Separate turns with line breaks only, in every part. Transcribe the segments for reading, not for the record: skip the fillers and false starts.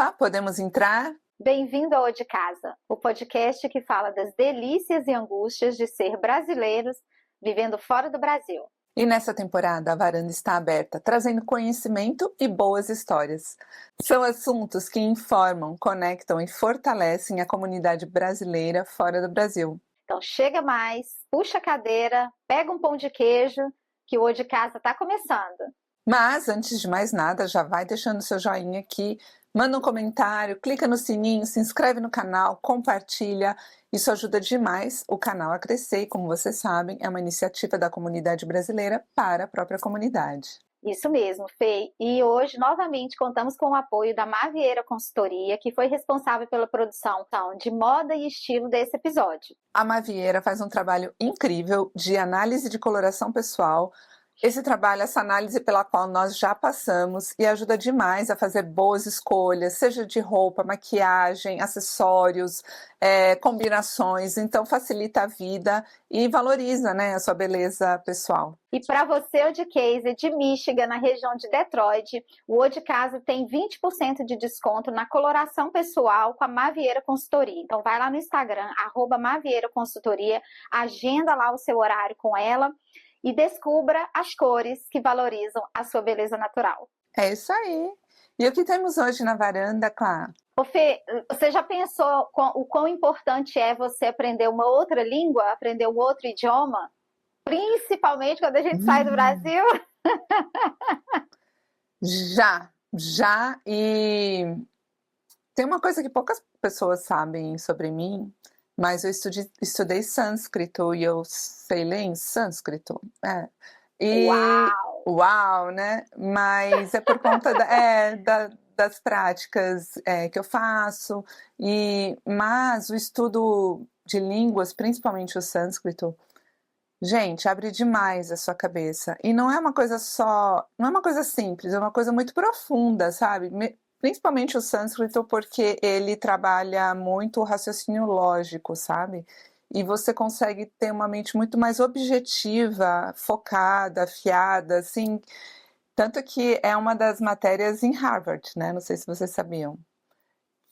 Opa, podemos entrar?
Bem-vindo ao De Casa, o podcast que fala das delícias e angústias de ser brasileiros vivendo fora do Brasil.
E nessa temporada a varanda está aberta, trazendo conhecimento e boas histórias. São assuntos que informam, conectam e fortalecem a comunidade brasileira fora do Brasil.
Então chega mais, puxa a cadeira, pega um pão de queijo, que o De Casa está começando.
Mas, antes de mais nada, já vai deixando seu joinha aqui, manda um comentário, clica no sininho, se inscreve no canal, compartilha. Isso ajuda demais o canal a crescer e, como vocês sabem, é uma iniciativa da comunidade brasileira para a própria comunidade.
Isso mesmo, Fê. E hoje, novamente, contamos com o apoio da Mavieira Consultoria, que foi responsável pela produção de moda e estilo desse episódio.
A Mavieira faz um trabalho incrível de análise de coloração pessoal. Esse trabalho, essa análise pela qual nós já passamos e ajuda demais a fazer boas escolhas, seja de roupa, maquiagem, acessórios, combinações. Então facilita a vida e valoriza, né, a sua beleza pessoal.
E para você, o de Casey, de Michigan, na região de Detroit, o O de Casa tem 20% de desconto na coloração pessoal com a Mavieira Consultoria. Então vai lá no Instagram, @Mavieira Consultoria, agenda lá o seu horário com ela e descubra as cores que valorizam a sua beleza natural.
É isso aí. E o que temos hoje na varanda, Clá?
Ô Fê, você já pensou o quão importante é você aprender uma outra língua, aprender um outro idioma? Principalmente quando a gente sai do Brasil?
Já. E tem uma coisa que poucas pessoas sabem sobre mim, mas eu estudei sânscrito e eu sei ler em sânscrito. E, uau, né? Mas é por conta das práticas que eu faço. Mas o estudo de línguas, principalmente o sânscrito, gente, abre demais a sua cabeça. E não é uma coisa não é uma coisa simples, é uma coisa muito profunda, sabe? Principalmente o sânscrito, porque ele trabalha muito o raciocínio lógico, sabe? E você consegue ter uma mente muito mais objetiva, focada, afiada, assim. Tanto que é uma das matérias em Harvard, né? Não sei se vocês sabiam.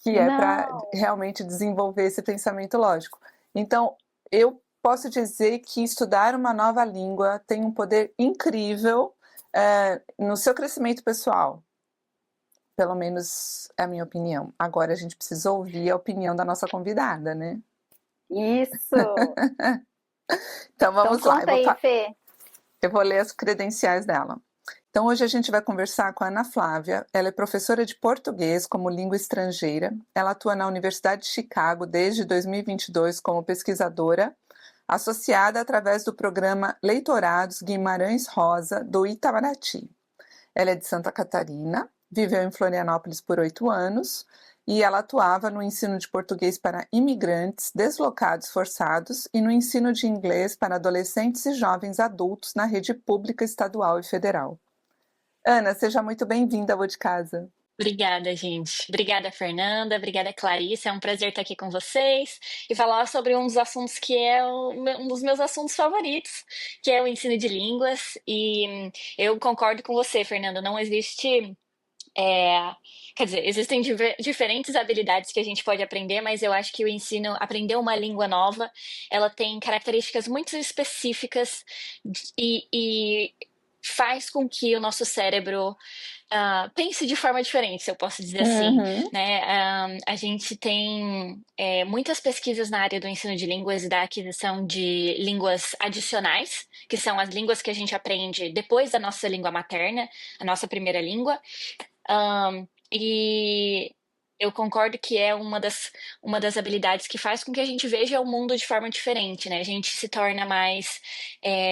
Que é para realmente desenvolver esse pensamento lógico. Então, eu posso dizer que estudar uma nova língua tem um poder incrível no seu crescimento pessoal. Pelo menos é a minha opinião. Agora a gente precisa ouvir a opinião da nossa convidada, né?
Isso!
Então vamos lá.
Conta aí, Fê.
Eu vou ler as credenciais dela. Então hoje a gente vai conversar com a Ana Flávia. Ela é professora de português como língua estrangeira. Ela atua na Universidade de Chicago desde 2022 como pesquisadora, associada através do programa Leitorados Guimarães Rosa do Itamaraty. Ela é de Santa Catarina, viveu em Florianópolis por 8 anos e ela atuava no ensino de português para imigrantes, deslocados forçados e no ensino de inglês para adolescentes e jovens adultos na rede pública, estadual e federal. Ana, seja muito bem-vinda ao De Casa.
Obrigada, gente. Obrigada, Fernanda. Obrigada, Clarice. É um prazer estar aqui com vocês e falar sobre um dos assuntos que é um dos meus assuntos favoritos, que é o ensino de línguas. E eu concordo com você, Fernanda. Não existe... quer dizer, existem diferentes habilidades que a gente pode aprender, mas eu acho que o ensino, aprender uma língua nova, ela tem características muito específicas e faz com que o nosso cérebro pense de forma diferente, se eu posso dizer assim, né? A gente tem muitas pesquisas na área do ensino de línguas e da aquisição de línguas adicionais, que são as línguas que a gente aprende depois da nossa língua materna, a nossa primeira língua. E eu concordo que é uma das habilidades que faz com que a gente veja o mundo de forma diferente, né? A gente se torna mais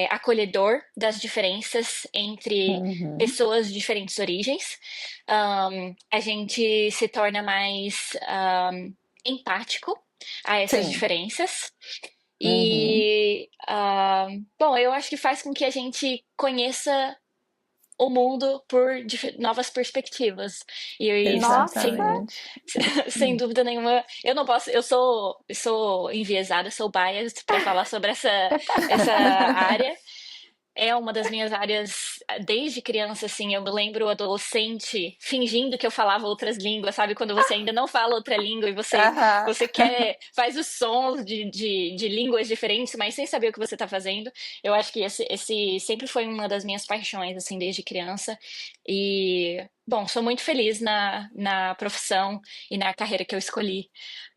acolhedor das diferenças entre pessoas de diferentes origens. A gente se torna mais empático a essas diferenças. E, bom, eu acho que faz com que a gente conheça o mundo por novas perspectivas. E sem dúvida nenhuma, eu não posso, eu sou enviesada, sou biased para falar sobre essa área. é uma das minhas áreas desde criança, assim. Eu me lembro adolescente fingindo que eu falava outras línguas, sabe? Quando você ainda não fala outra língua e
Aham.
você faz os sons de línguas diferentes, mas sem saber o que você está fazendo. Eu acho que esse sempre foi uma das minhas paixões, assim, desde criança. E, bom, sou muito feliz na profissão e na carreira que eu escolhi.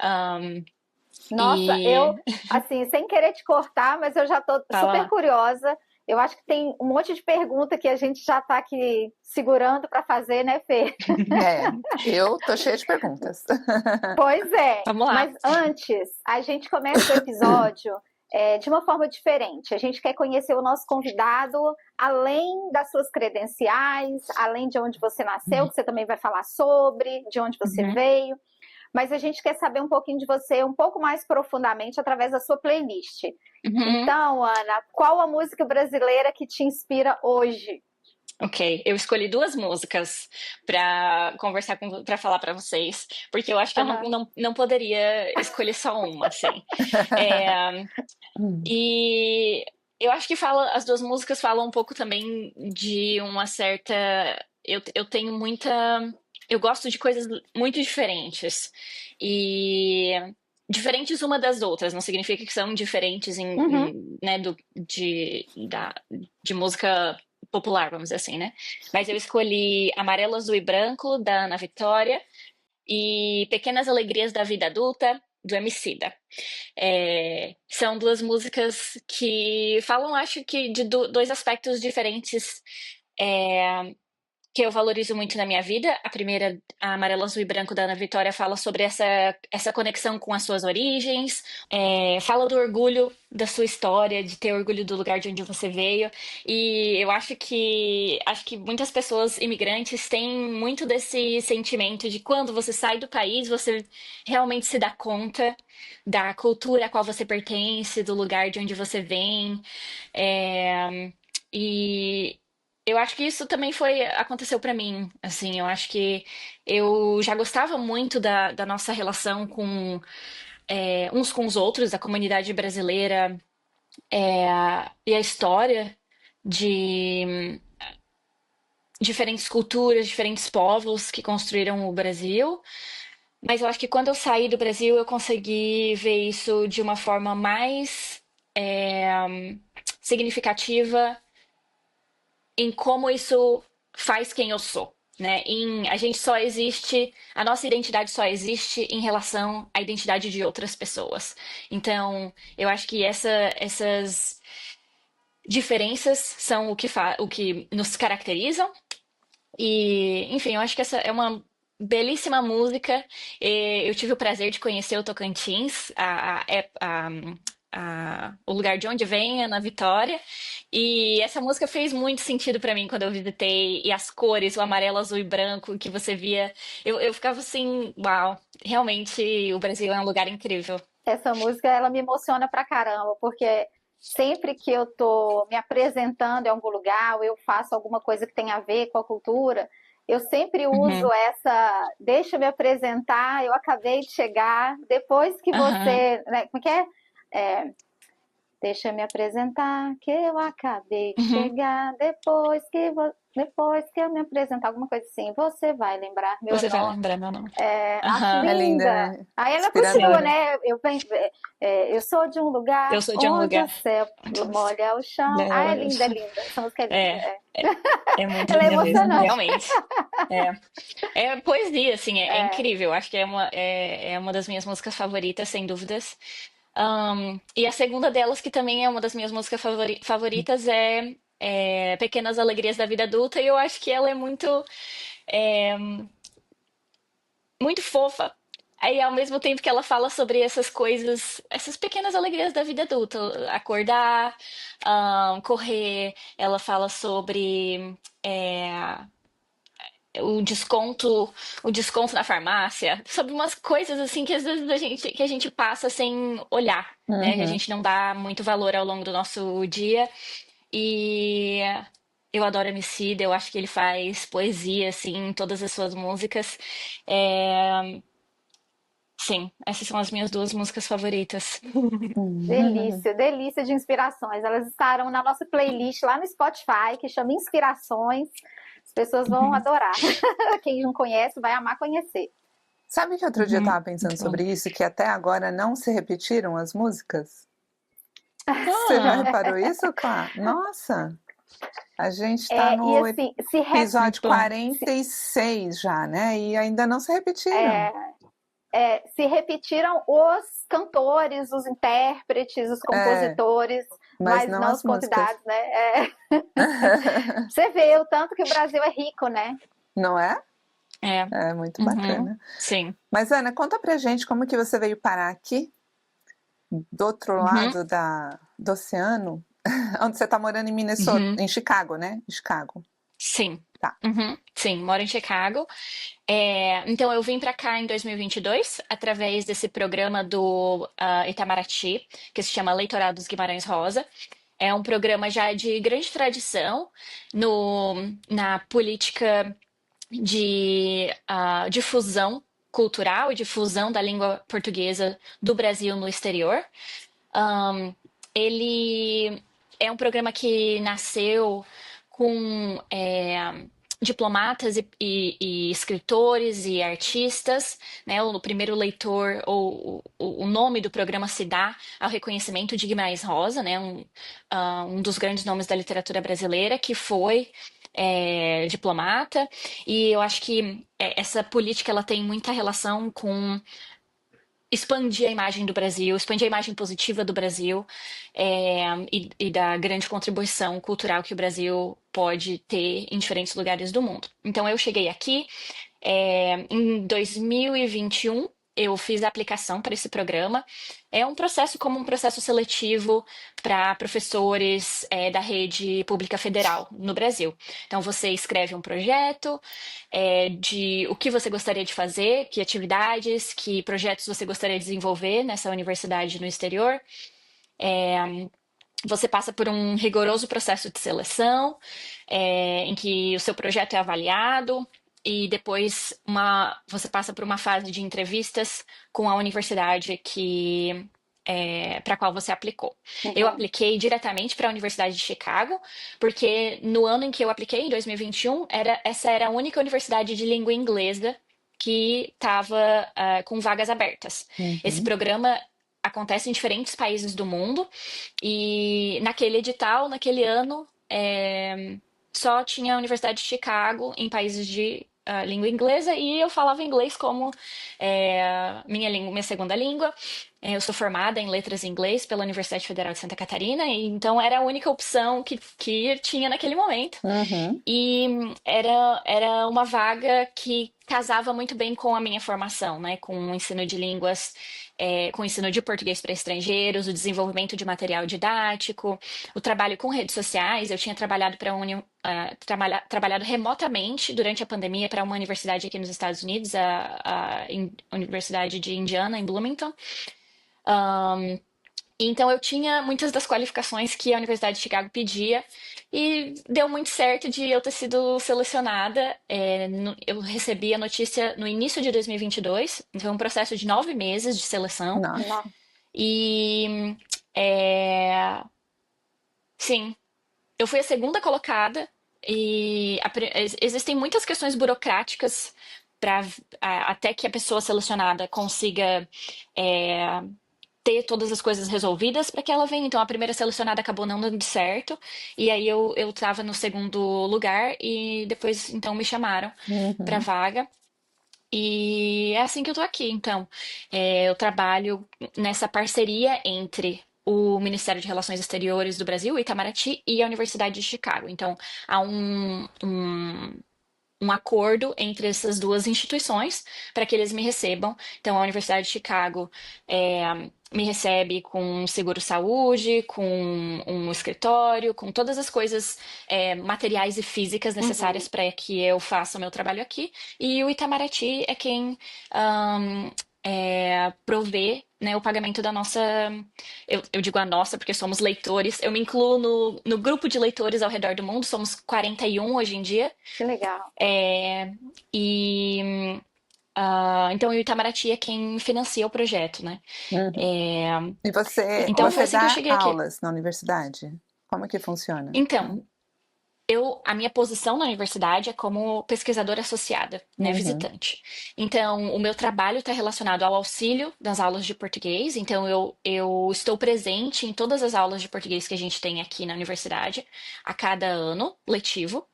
Um,
Nossa,
e
assim, sem querer te cortar, mas eu já tô
fala
super
lá.
curiosa. Eu acho que tem um monte de pergunta que a gente já está aqui segurando para fazer, né, Fê?
É, eu tô cheia de perguntas.
Pois é,
Vamos lá.
mas antes, a gente começa o episódio de uma forma diferente. A gente quer conhecer o nosso convidado, além das suas credenciais, além de onde você nasceu, que você também vai falar sobre, de onde você
Uhum.
veio. Mas a gente quer saber um pouquinho de você, um pouco mais profundamente, através da sua playlist.
Uhum.
Então, Ana, qual a música brasileira que te inspira hoje?
Ok, eu escolhi duas músicas para conversar para falar para vocês, porque eu acho que eu
Aham.
não poderia escolher só uma, assim. É, e eu acho que as duas músicas falam um pouco também de uma certa. Eu tenho muita. Eu gosto de coisas muito diferentes. E diferentes uma das outras, não significa que são diferentes
Uhum.
né, de música popular, vamos dizer assim, né? Mas eu escolhi Amarelo, Azul e Branco, da Ana Vitória, e Pequenas Alegrias da Vida Adulta, do Emicida. São duas músicas que falam, acho que, de dois aspectos diferentes que eu valorizo muito na minha vida. A primeira, a Amarelo, Azul e Branco da Ana Vitória, fala sobre essa conexão com as suas origens, fala do orgulho da sua história, de ter orgulho do lugar de onde você veio. E eu acho que muitas pessoas imigrantes têm muito desse sentimento de quando você sai do país, você realmente se dá conta da cultura a qual você pertence, do lugar de onde você vem. E eu acho que isso também aconteceu pra mim, assim, eu acho que eu já gostava muito da nossa relação uns com os outros, da comunidade brasileira, e a história de diferentes culturas, diferentes povos que construíram o Brasil. Mas eu acho que quando eu saí do Brasil, eu consegui ver isso de uma forma mais significativa em como isso faz quem eu sou, né? A gente só existe, a nossa identidade só existe em relação à identidade de outras pessoas. Então, eu acho que essas diferenças são o que nos caracterizam. E, enfim, eu acho que essa é uma belíssima música. Eu tive o prazer de conhecer o Tocantins, o lugar de onde vem, na Vitória. E essa música fez muito sentido pra mim quando eu visitei. E as cores, o amarelo, azul e branco que você via, eu ficava assim, uau, realmente o Brasil é um lugar incrível.
Essa música, ela me emociona pra caramba, porque sempre que eu tô me apresentando em algum lugar, ou eu faço alguma coisa que tem a ver com a cultura, eu sempre uso
Uhum,
essa, deixa eu me apresentar, eu acabei de chegar, depois que
aham.
você, né, como é que é? É, deixa eu me apresentar, que eu acabei de
Uhum.
chegar, depois que eu me apresentar, alguma coisa assim, você vai lembrar meu
Você vai
nome.
lembrar meu nome.
Acho
Aham,
É linda,
linda.
né?
Aí ela continua,
Inspiradora.
sim.
né? Eu sou de um lugar
Eu sou de um
onde o
lugar.
céu molha o chão. Ah, é linda, é linda. Essa música é linda.
É, é muito
Ela é
linda mesmo,
emocionante.
realmente. É, é poesia, assim, é
É.
incrível. Acho que é uma das minhas músicas favoritas, sem dúvidas. E a segunda delas, que também é uma das minhas músicas favoritas, é Pequenas Alegrias da Vida Adulta, e eu acho que ela é é, muito fofa. Aí, ao mesmo tempo que ela fala sobre essas coisas, essas pequenas alegrias da vida adulta, acordar, correr, ela fala sobre é, o desconto na farmácia, sobre umas coisas assim que às vezes que a gente passa sem olhar, né? Que a
Uhum.
gente não dá muito valor ao longo do nosso dia. E eu adoro Emicida, eu acho que ele faz poesia assim em todas as suas músicas. É, Sim, essas são as minhas duas músicas favoritas.
Delícia, delícia de inspirações. Elas estarão na nossa playlist lá no Spotify, que chama Inspirações. As pessoas vão
Uhum,
adorar. Quem não conhece vai amar conhecer.
Sabe que outro dia eu
uhum,
estava pensando
muito bom.
sobre isso, que até agora não se repetiram as músicas? Você já
Ah,
reparou isso, Clá? Nossa, a gente está
E
no
assim,
muito
episódio
bom.
46 já, né? E ainda não se repetiram.
se repetiram os cantores, os intérpretes, os
É,
compositores,
mas
mas
não
não
as
os
músicas.
convidados, né? Você vê o tanto que o Brasil é rico, né?
Não é?
É,
É muito
uhum,
bacana.
sim.
Mas, Ana, conta pra gente como que você veio parar aqui, do outro
Uhum,
lado do oceano, onde você está morando em Minnesota,
uhum,
em Chicago, né? Em Chicago.
sim.
Tá.
Uhum, sim, moro em Chicago. Então, eu vim para cá em 2022 através desse programa do Itamaraty, que se chama Leitoral dos Guimarães Rosa. É um programa já de grande tradição na política de difusão cultural e difusão da língua portuguesa do Brasil no exterior. Um, ele é um programa que nasceu com diplomatas e escritores e artistas, né? O primeiro leitor, ou o nome do programa se dá ao reconhecimento de Guimarães Rosa, né? Um dos grandes nomes da literatura brasileira, que foi diplomata, e eu acho que essa política ela tem muita relação com expandir a imagem do Brasil, expandir a imagem positiva do Brasil, e da grande contribuição cultural que o Brasil pode ter em diferentes lugares do mundo. Então, eu cheguei aqui em 2021. Eu fiz a aplicação para esse programa. É um processo como um processo seletivo para professores da rede pública federal no Brasil. Então, você escreve um projeto de o que você gostaria de fazer, que atividades, que projetos você gostaria de desenvolver nessa universidade no exterior. Você passa por um rigoroso processo de seleção, em que o seu projeto é avaliado, e depois você passa por uma fase de entrevistas com a universidade para a qual você aplicou. Eu
Uhum.
apliquei diretamente para a Universidade de Chicago, porque no ano em que eu apliquei, em 2021, essa era a única universidade de língua inglesa que estava com vagas abertas. Esse
Uhum.
programa acontece em diferentes países do mundo, e naquele edital, naquele ano, só tinha a Universidade de Chicago em países de língua inglesa, e eu falava inglês como minha segunda língua. Eu sou formada em letras em inglês pela Universidade Federal de Santa Catarina, e então era a única opção que tinha naquele momento.
Uhum.
E era uma vaga que casava muito bem com a minha formação, né? Com o ensino de línguas, com o ensino de português para estrangeiros, o desenvolvimento de material didático, o trabalho com redes sociais. Eu tinha trabalhado trabalhado remotamente durante a pandemia para uma universidade aqui nos Estados Unidos, a Universidade de Indiana, em Bloomington. Então eu tinha muitas das qualificações que a Universidade de Chicago pedia, e deu muito certo de eu ter sido selecionada. Eu recebi a notícia no início de 2022, foi um processo de 9 meses de seleção.
Nossa.
Nossa.
E é, sim, eu fui a segunda colocada, e existem muitas questões burocráticas para até que a pessoa selecionada consiga é, ter todas as coisas resolvidas para que ela venha. Então, a primeira selecionada acabou não dando certo, e aí eu estava no segundo lugar, e depois, então, me chamaram para
Uhum.
vaga. E é assim que eu tô aqui. Então, eu trabalho nessa parceria entre o Ministério de Relações Exteriores do Brasil, o Itamaraty, e a Universidade de Chicago. Então, há um acordo entre essas duas instituições para que eles me recebam. Então, a Universidade de Chicago me recebe com um seguro-saúde, com um escritório, com todas as coisas materiais e físicas necessárias
Uhum.
para que eu faça o meu trabalho aqui. E o Itamaraty é quem um, provê, né, o pagamento da nossa. Eu digo a nossa porque somos leitores. Eu me incluo no grupo de leitores ao redor do mundo, somos 41 hoje em dia.
Que legal.
É, e Então o Itamaraty é quem financia o projeto, né?
Uhum.
É,
E você,
então foi
você
assim que eu
dá
cheguei aqui.
aulas na universidade? Como que funciona?
Então, a minha posição na universidade é como pesquisadora associada, né,
Uhum.
visitante. Então, o meu trabalho está relacionado ao auxílio das aulas de português. Então, eu estou presente em todas as aulas de português que a gente tem aqui na universidade, a cada ano letivo.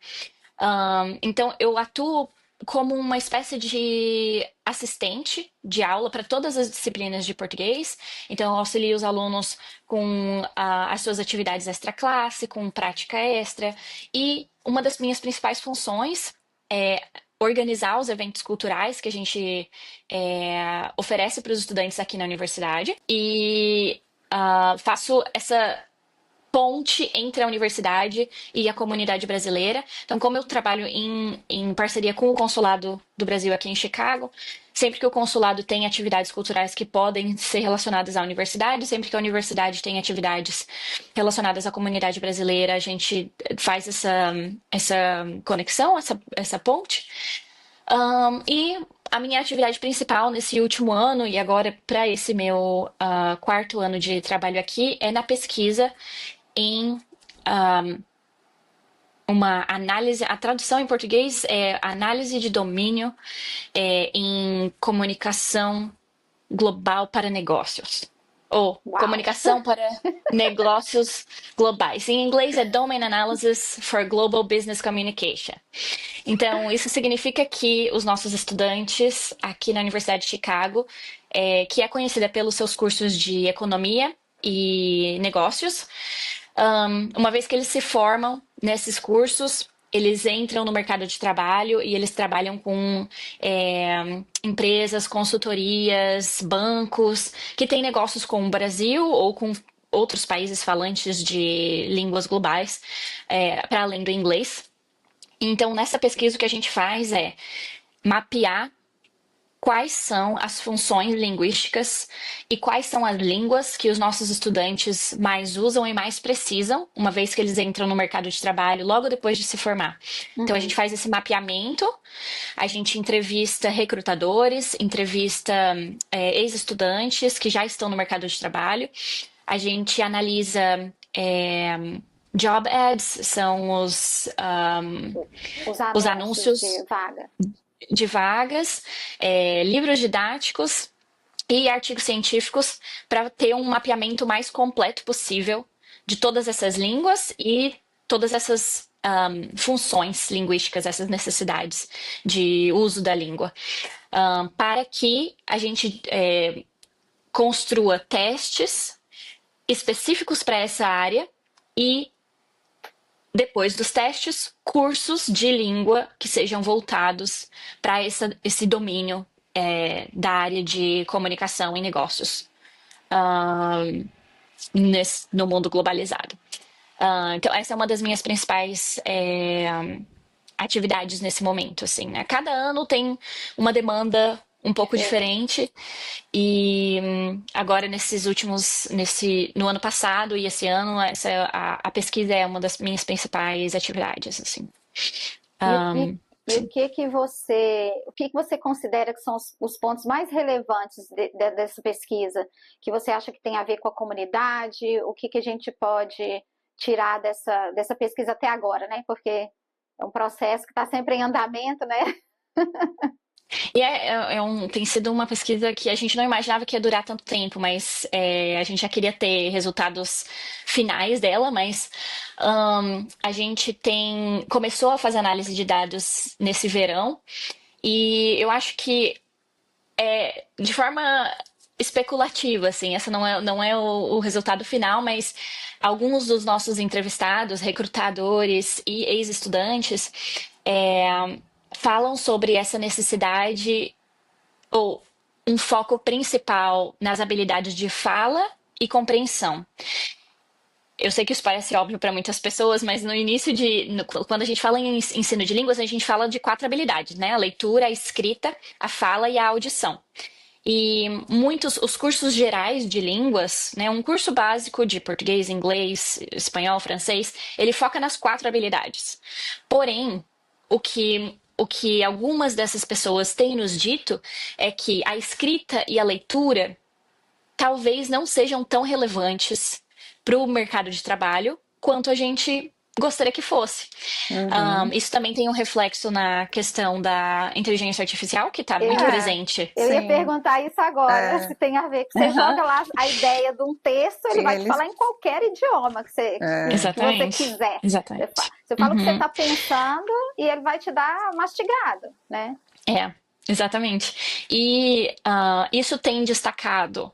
Então, eu atuo como uma espécie de assistente de aula para todas as disciplinas de português. Então, eu auxilio os alunos com as suas atividades extra-classe, com prática extra. E uma das minhas principais funções é organizar os eventos culturais que a gente oferece para os estudantes aqui na universidade. E faço essa ponte entre a universidade e a comunidade brasileira. Então, como eu trabalho em parceria com o Consulado do Brasil aqui em Chicago, sempre que o consulado tem atividades culturais que podem ser relacionadas à universidade, sempre que a universidade tem atividades relacionadas à comunidade brasileira, a gente faz essa conexão, essa ponte. E a minha atividade principal nesse último ano e agora para esse meu quarto ano de trabalho aqui é na pesquisa em uma análise, a tradução em português é análise de domínio em comunicação global para negócios. Ou
Uau!
comunicação para negócios globais. Em inglês é Domain Analysis for Global Business Communication. Então, isso significa que os nossos estudantes aqui na Universidade de Chicago, que é conhecida pelos seus cursos de economia e negócios, uma vez que eles se formam nesses cursos, eles entram no mercado de trabalho e eles trabalham com empresas, consultorias, bancos que têm negócios com o Brasil ou com outros países falantes de línguas globais, para além do inglês. Então, nessa pesquisa, o que a gente faz é mapear quais são as funções linguísticas e quais são as línguas que os nossos estudantes mais usam e mais precisam, uma vez que eles entram no mercado de trabalho logo depois de se formar. Então, a gente faz esse mapeamento, a gente entrevista recrutadores, entrevista ex-estudantes que já estão no mercado de trabalho, a gente analisa. Job ads são
Os
os
anúncios de
anúncios
vaga.
de vagas, livros didáticos e artigos científicos para ter um mapeamento mais completo possível de todas essas línguas e todas essas funções linguísticas, essas necessidades de uso da língua, para que a gente construa testes específicos para essa área e depois dos testes, cursos de língua que sejam voltados para esse domínio da área de comunicação e negócios no mundo globalizado. Então, essa é uma das minhas principais atividades nesse momento, assim, né? Cada ano tem uma demanda um pouco diferente e agora no ano passado e esse ano, a pesquisa é uma das minhas principais atividades, assim.
E o que que você considera que são os pontos mais relevantes dessa pesquisa? Que você acha que tem a ver com a comunidade? O que que a gente pode tirar dessa pesquisa até agora, né? Porque é um processo que está sempre em andamento, né?
E tem sido uma pesquisa que a gente não imaginava que ia durar tanto tempo, mas a gente já queria ter resultados finais dela, mas a gente começou a fazer análise de dados nesse verão, e eu acho que de forma especulativa, assim, essa não é o resultado final, mas alguns dos nossos entrevistados, recrutadores e ex-estudantes, falam sobre essa necessidade ou um foco principal nas habilidades de fala e compreensão. Eu sei que isso parece óbvio para muitas pessoas, mas quando a gente fala em ensino de línguas, a gente fala de 4 habilidades, né? A leitura, a escrita, a fala e a audição. E os cursos gerais de línguas, né, um curso básico de português, inglês, espanhol, francês, ele foca nas 4 habilidades. Porém, o que o que algumas dessas pessoas têm nos dito é que a escrita e a leitura talvez não sejam tão relevantes para o mercado de trabalho quanto a gente gostaria que fosse.
Uhum.
Isso também tem um reflexo na questão da inteligência artificial, que está muito
É.
presente.
Eu ia
Sim.
perguntar isso agora, se tem a ver, que você
Aham.
joga lá a ideia de um texto, ele
Que
vai te
eles-
falar em qualquer idioma que você
Exatamente.
quiser.
Exatamente.
Você fala o que você
Uhum.
está pensando e ele vai te dar mastigado, né?
Exatamente. E isso tem destacado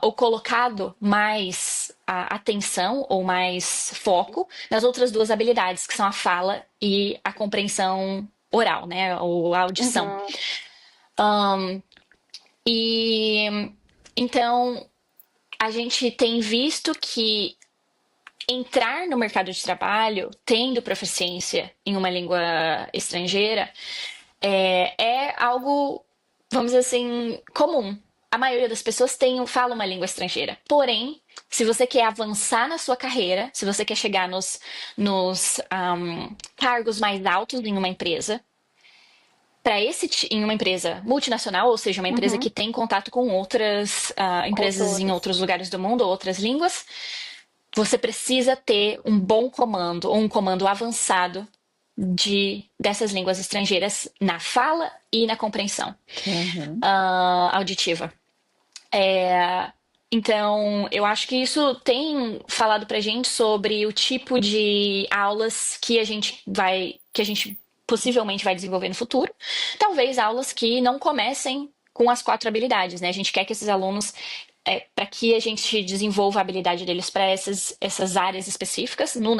ou colocado mais atenção ou mais foco nas outras duas habilidades, que são a fala e a compreensão oral, né? Ou a audição.
Uhum.
E então a gente tem visto que entrar no mercado de trabalho tendo proficiência em uma língua estrangeira é algo, vamos dizer assim, comum. A maioria das pessoas fala uma língua estrangeira. Porém, se você quer avançar na sua carreira, se você quer chegar nos cargos mais altos em uma empresa, em uma empresa multinacional, ou seja, uma empresa que tem contato com outras empresas em outros lugares do mundo, outras línguas, você precisa ter um bom comando, ou um comando avançado dessas línguas estrangeiras na fala e na compreensão auditiva. Então, eu acho que isso tem falado pra gente sobre o tipo de aulas que a gente possivelmente vai desenvolver no futuro. Talvez aulas que não comecem com as 4 habilidades, né? A gente quer que esses alunos, para que a gente desenvolva a habilidade deles para essas áreas específicas no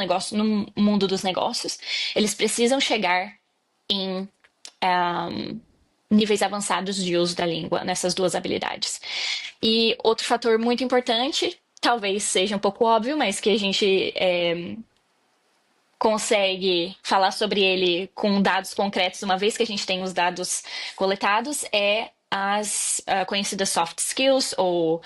mundo dos negócios, eles precisam chegar em níveis avançados de uso da língua nessas 2 habilidades. E outro fator muito importante, talvez seja um pouco óbvio, mas que a gente consegue falar sobre ele com dados concretos, uma vez que a gente tem os dados coletados, é as conhecidas soft skills ou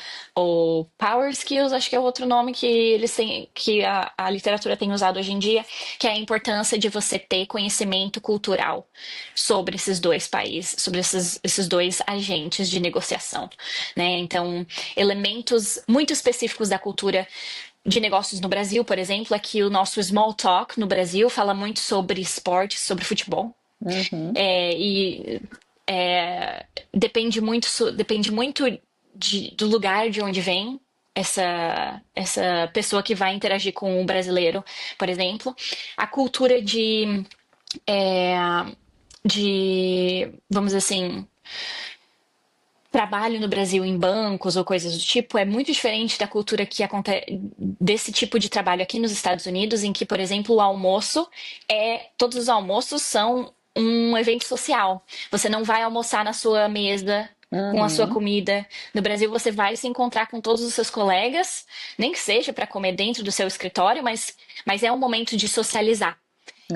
power skills, acho que é outro nome que eles têm, que a literatura tem usado hoje em dia, que é a importância de você ter conhecimento cultural sobre esses 2 países, sobre esses 2 agentes de negociação, né? Então, elementos muito específicos da cultura de negócios no Brasil, por exemplo, é que o nosso small talk no Brasil fala muito sobre esporte, sobre futebol. Depende muito do lugar de onde vem essa pessoa que vai interagir com o brasileiro, por exemplo. A cultura vamos dizer assim, trabalho no Brasil em bancos ou coisas do tipo é muito diferente da cultura que acontece desse tipo de trabalho aqui nos Estados Unidos, em que, por exemplo, o almoço todos os almoços são um evento social. Você não vai almoçar na sua mesa com a sua comida. No Brasil, você vai se encontrar com todos os seus colegas, nem que seja para comer dentro do seu escritório, mas é um momento de socializar.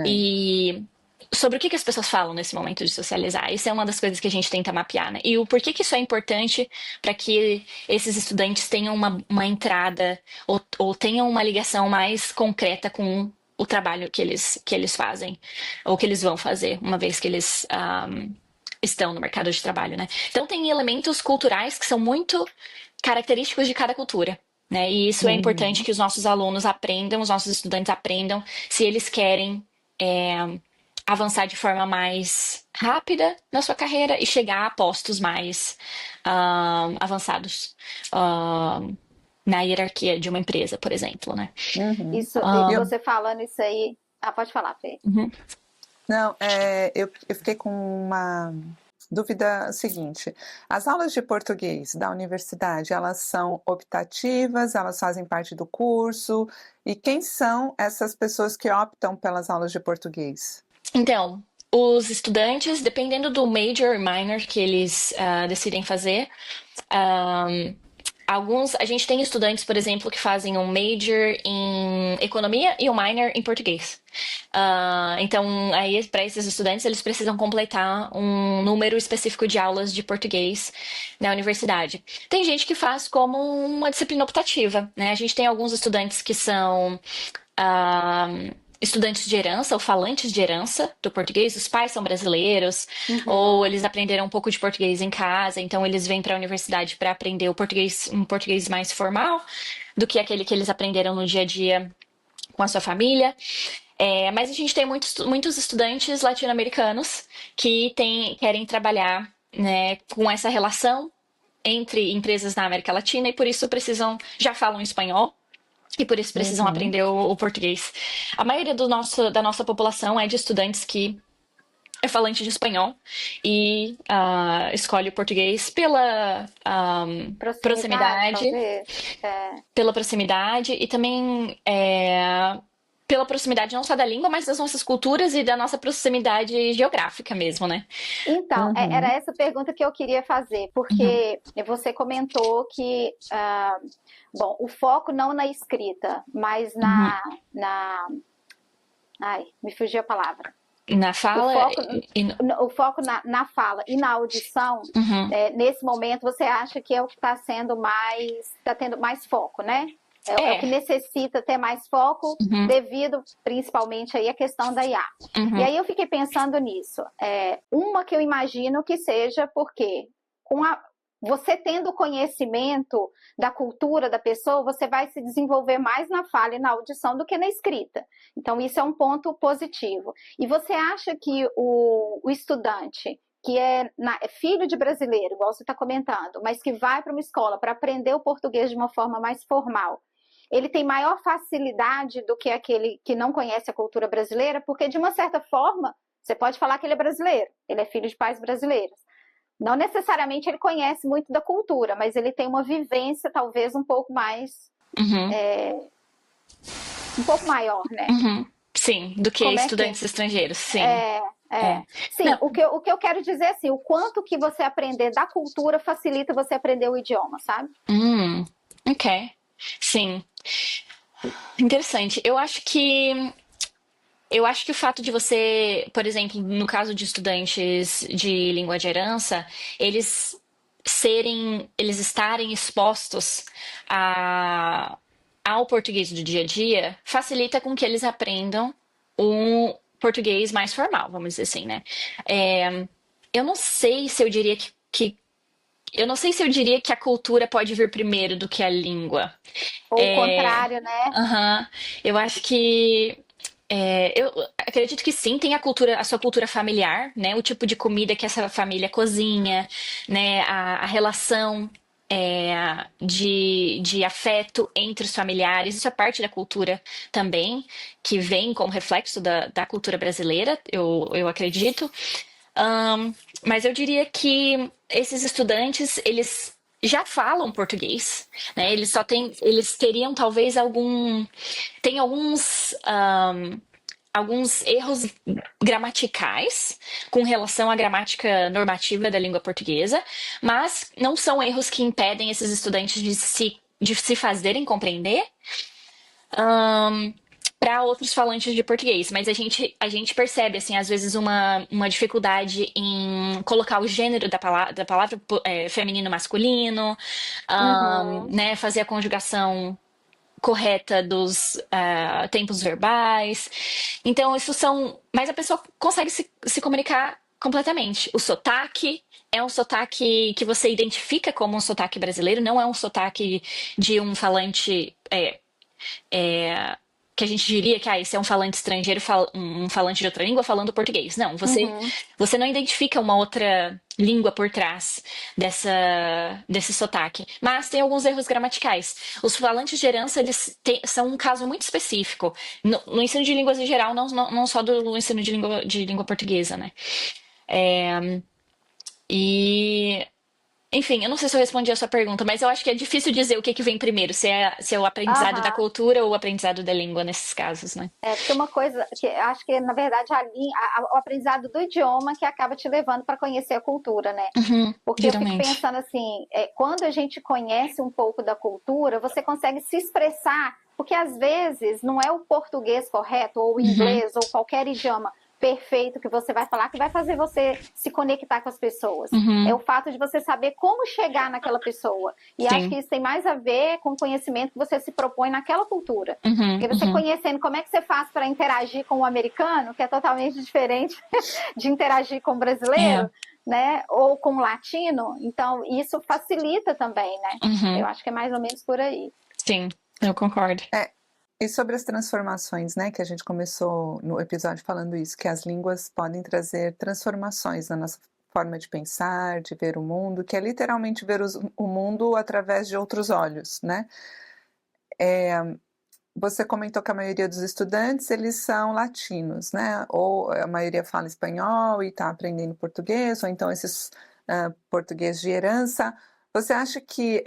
E sobre o que as pessoas falam nesse momento de socializar. Isso é uma das coisas que a gente tenta mapear, né? E o porquê que isso é importante para que esses estudantes tenham uma entrada ou tenham uma ligação mais concreta com o trabalho que eles fazem, ou que eles vão fazer, uma vez que eles estão no mercado de trabalho, né? Então tem elementos culturais que são muito característicos de cada cultura. Né? E isso é importante que os nossos alunos aprendam, os nossos estudantes aprendam, se eles querem avançar de forma mais rápida na sua carreira e chegar a postos mais avançados na hierarquia de uma empresa, por exemplo, né?
Isso, você falando isso aí... pode falar, Fê.
Não, eu fiquei com uma dúvida seguinte. As aulas de português da universidade, elas são optativas, elas fazem parte do curso? E quem são essas pessoas que optam pelas aulas de português?
Então, os estudantes, dependendo do major e minor que eles decidem fazer, a gente tem estudantes, por exemplo, que fazem um major em economia e um minor em português. Então, aí para esses estudantes, eles precisam completar um número específico de aulas de português na universidade. Tem gente que faz como uma disciplina optativa, né? A gente tem alguns estudantes que são estudantes de herança ou falantes de herança do português, os pais são brasileiros, ou
Uhum.
eles aprenderam um pouco de português em casa, então eles vêm para a universidade para aprender o português, um português mais formal do que aquele que eles aprenderam no dia a dia com a sua família. Mas a gente tem muitos estudantes latino-americanos que querem trabalhar, né, com essa relação entre empresas na América Latina e por isso já falam espanhol e por isso precisam
Uhum.
aprender o português. A maioria da nossa população é de estudantes que é falante de espanhol e escolhe o português
Proximidade,
proximidade,
talvez. É.
pela proximidade e também pela proximidade não só da língua, mas das nossas culturas e da nossa proximidade geográfica mesmo, né?
Então, era
Uhum.
essa pergunta que eu queria fazer,
Uhum,
porque você comentou que, bom, o foco não na escrita, mas
uhum.
ai, me fugiu a palavra.
Na
O
fala
foco,
e
o foco na fala e na audição,
uhum.
nesse momento, você acha que é o que está tendo mais foco, né? É o que
É.
necessita ter mais foco,
Uhum,
devido principalmente aí à questão da IA. E
uhum,
aí eu fiquei pensando nisso. Uma que eu imagino que seja porque você tendo conhecimento da cultura da pessoa, você vai se desenvolver mais na fala e na audição do que na escrita. Então, isso é um ponto positivo. E você acha que o estudante que é filho de brasileiro, igual você está comentando, mas que vai para uma escola para aprender o português de uma forma mais formal, ele tem maior facilidade do que aquele que não conhece a cultura brasileira, porque de uma certa forma, você pode falar que ele é brasileiro, ele é filho de pais brasileiros. Não necessariamente ele conhece muito da cultura, mas ele tem uma vivência talvez
uhum,
um pouco maior, né?
uhum. Sim, do que
Como é que
estudantes estrangeiros, sim.
é,
É.
sim,
Não,
o que eu quero dizer é assim, o quanto que você aprender da cultura facilita você aprender o idioma, sabe?
ok. Sim. Interessante. Eu acho que o fato de você, por exemplo, no caso de estudantes de língua de herança, eles eles estarem expostos a, ao português do dia a dia, facilita com que eles aprendam um português mais formal, vamos dizer assim, né? É, eu não sei se eu diria eu não sei se eu diria que a cultura pode vir primeiro do que a língua.
Ou o
É,
contrário, né?
aham, eu acho que eu acredito que sim, tem a sua cultura familiar, né? O tipo de comida que essa família cozinha, né? A relação de afeto entre os familiares, isso é parte da cultura também, que vem como reflexo da cultura brasileira, eu acredito. Mas eu diria que esses estudantes, eles já falam português, né? Eles teriam talvez tem alguns erros gramaticais com relação à gramática normativa da língua portuguesa, mas não são erros que impedem esses estudantes de se fazerem compreender para outros falantes de português, mas a gente percebe, assim, às vezes uma dificuldade em colocar o gênero da palavra feminino masculino,
Uhum.
né, fazer a conjugação correta dos tempos verbais. Então, isso são. Mas a pessoa consegue se comunicar completamente. O sotaque é um sotaque que você identifica como um sotaque brasileiro, não é um sotaque de um falante que a gente diria que esse é um falante estrangeiro, um falante de outra língua falando português. Não,
Uhum.
você não identifica uma outra língua por trás desse sotaque. Mas tem alguns erros gramaticais. Os falantes de herança, são um caso muito específico. No ensino de línguas em geral, não só do ensino de língua portuguesa, né? E enfim, eu não sei se eu respondi a sua pergunta, mas eu acho que é difícil dizer o que vem primeiro, se é o aprendizado da
Aham.
cultura ou o aprendizado da língua nesses casos, né?
Porque uma coisa que acho que, na verdade, o aprendizado do idioma que acaba te levando para conhecer a cultura, né?
Uhum,
Porque eu fico
geralmente.
pensando assim, quando a gente conhece um pouco da cultura, você consegue se expressar, porque às vezes não é o português correto, ou o
Uhum,
inglês, ou qualquer idioma perfeito que você vai falar que vai fazer você se conectar com as pessoas.
Uhum.
É o fato de você saber como chegar naquela pessoa. E
Sim.
acho que isso tem mais a ver com o conhecimento que você se propõe naquela cultura. Porque você conhecendo como é que você faz para interagir com o americano, que é totalmente diferente de interagir com o brasileiro, né? Ou com o latino. Então, isso facilita também, né? Eu acho que é mais ou menos por aí.
Sim, eu concordo.
E sobre as transformações, né, que a gente começou no episódio falando isso, que as línguas podem trazer transformações na nossa forma de pensar, de ver o mundo, que é literalmente ver o mundo através de outros olhos, né? Você comentou que a maioria dos estudantes, eles são latinos, né? Ou a maioria fala espanhol e está aprendendo português, ou então esses português de herança. Você acha que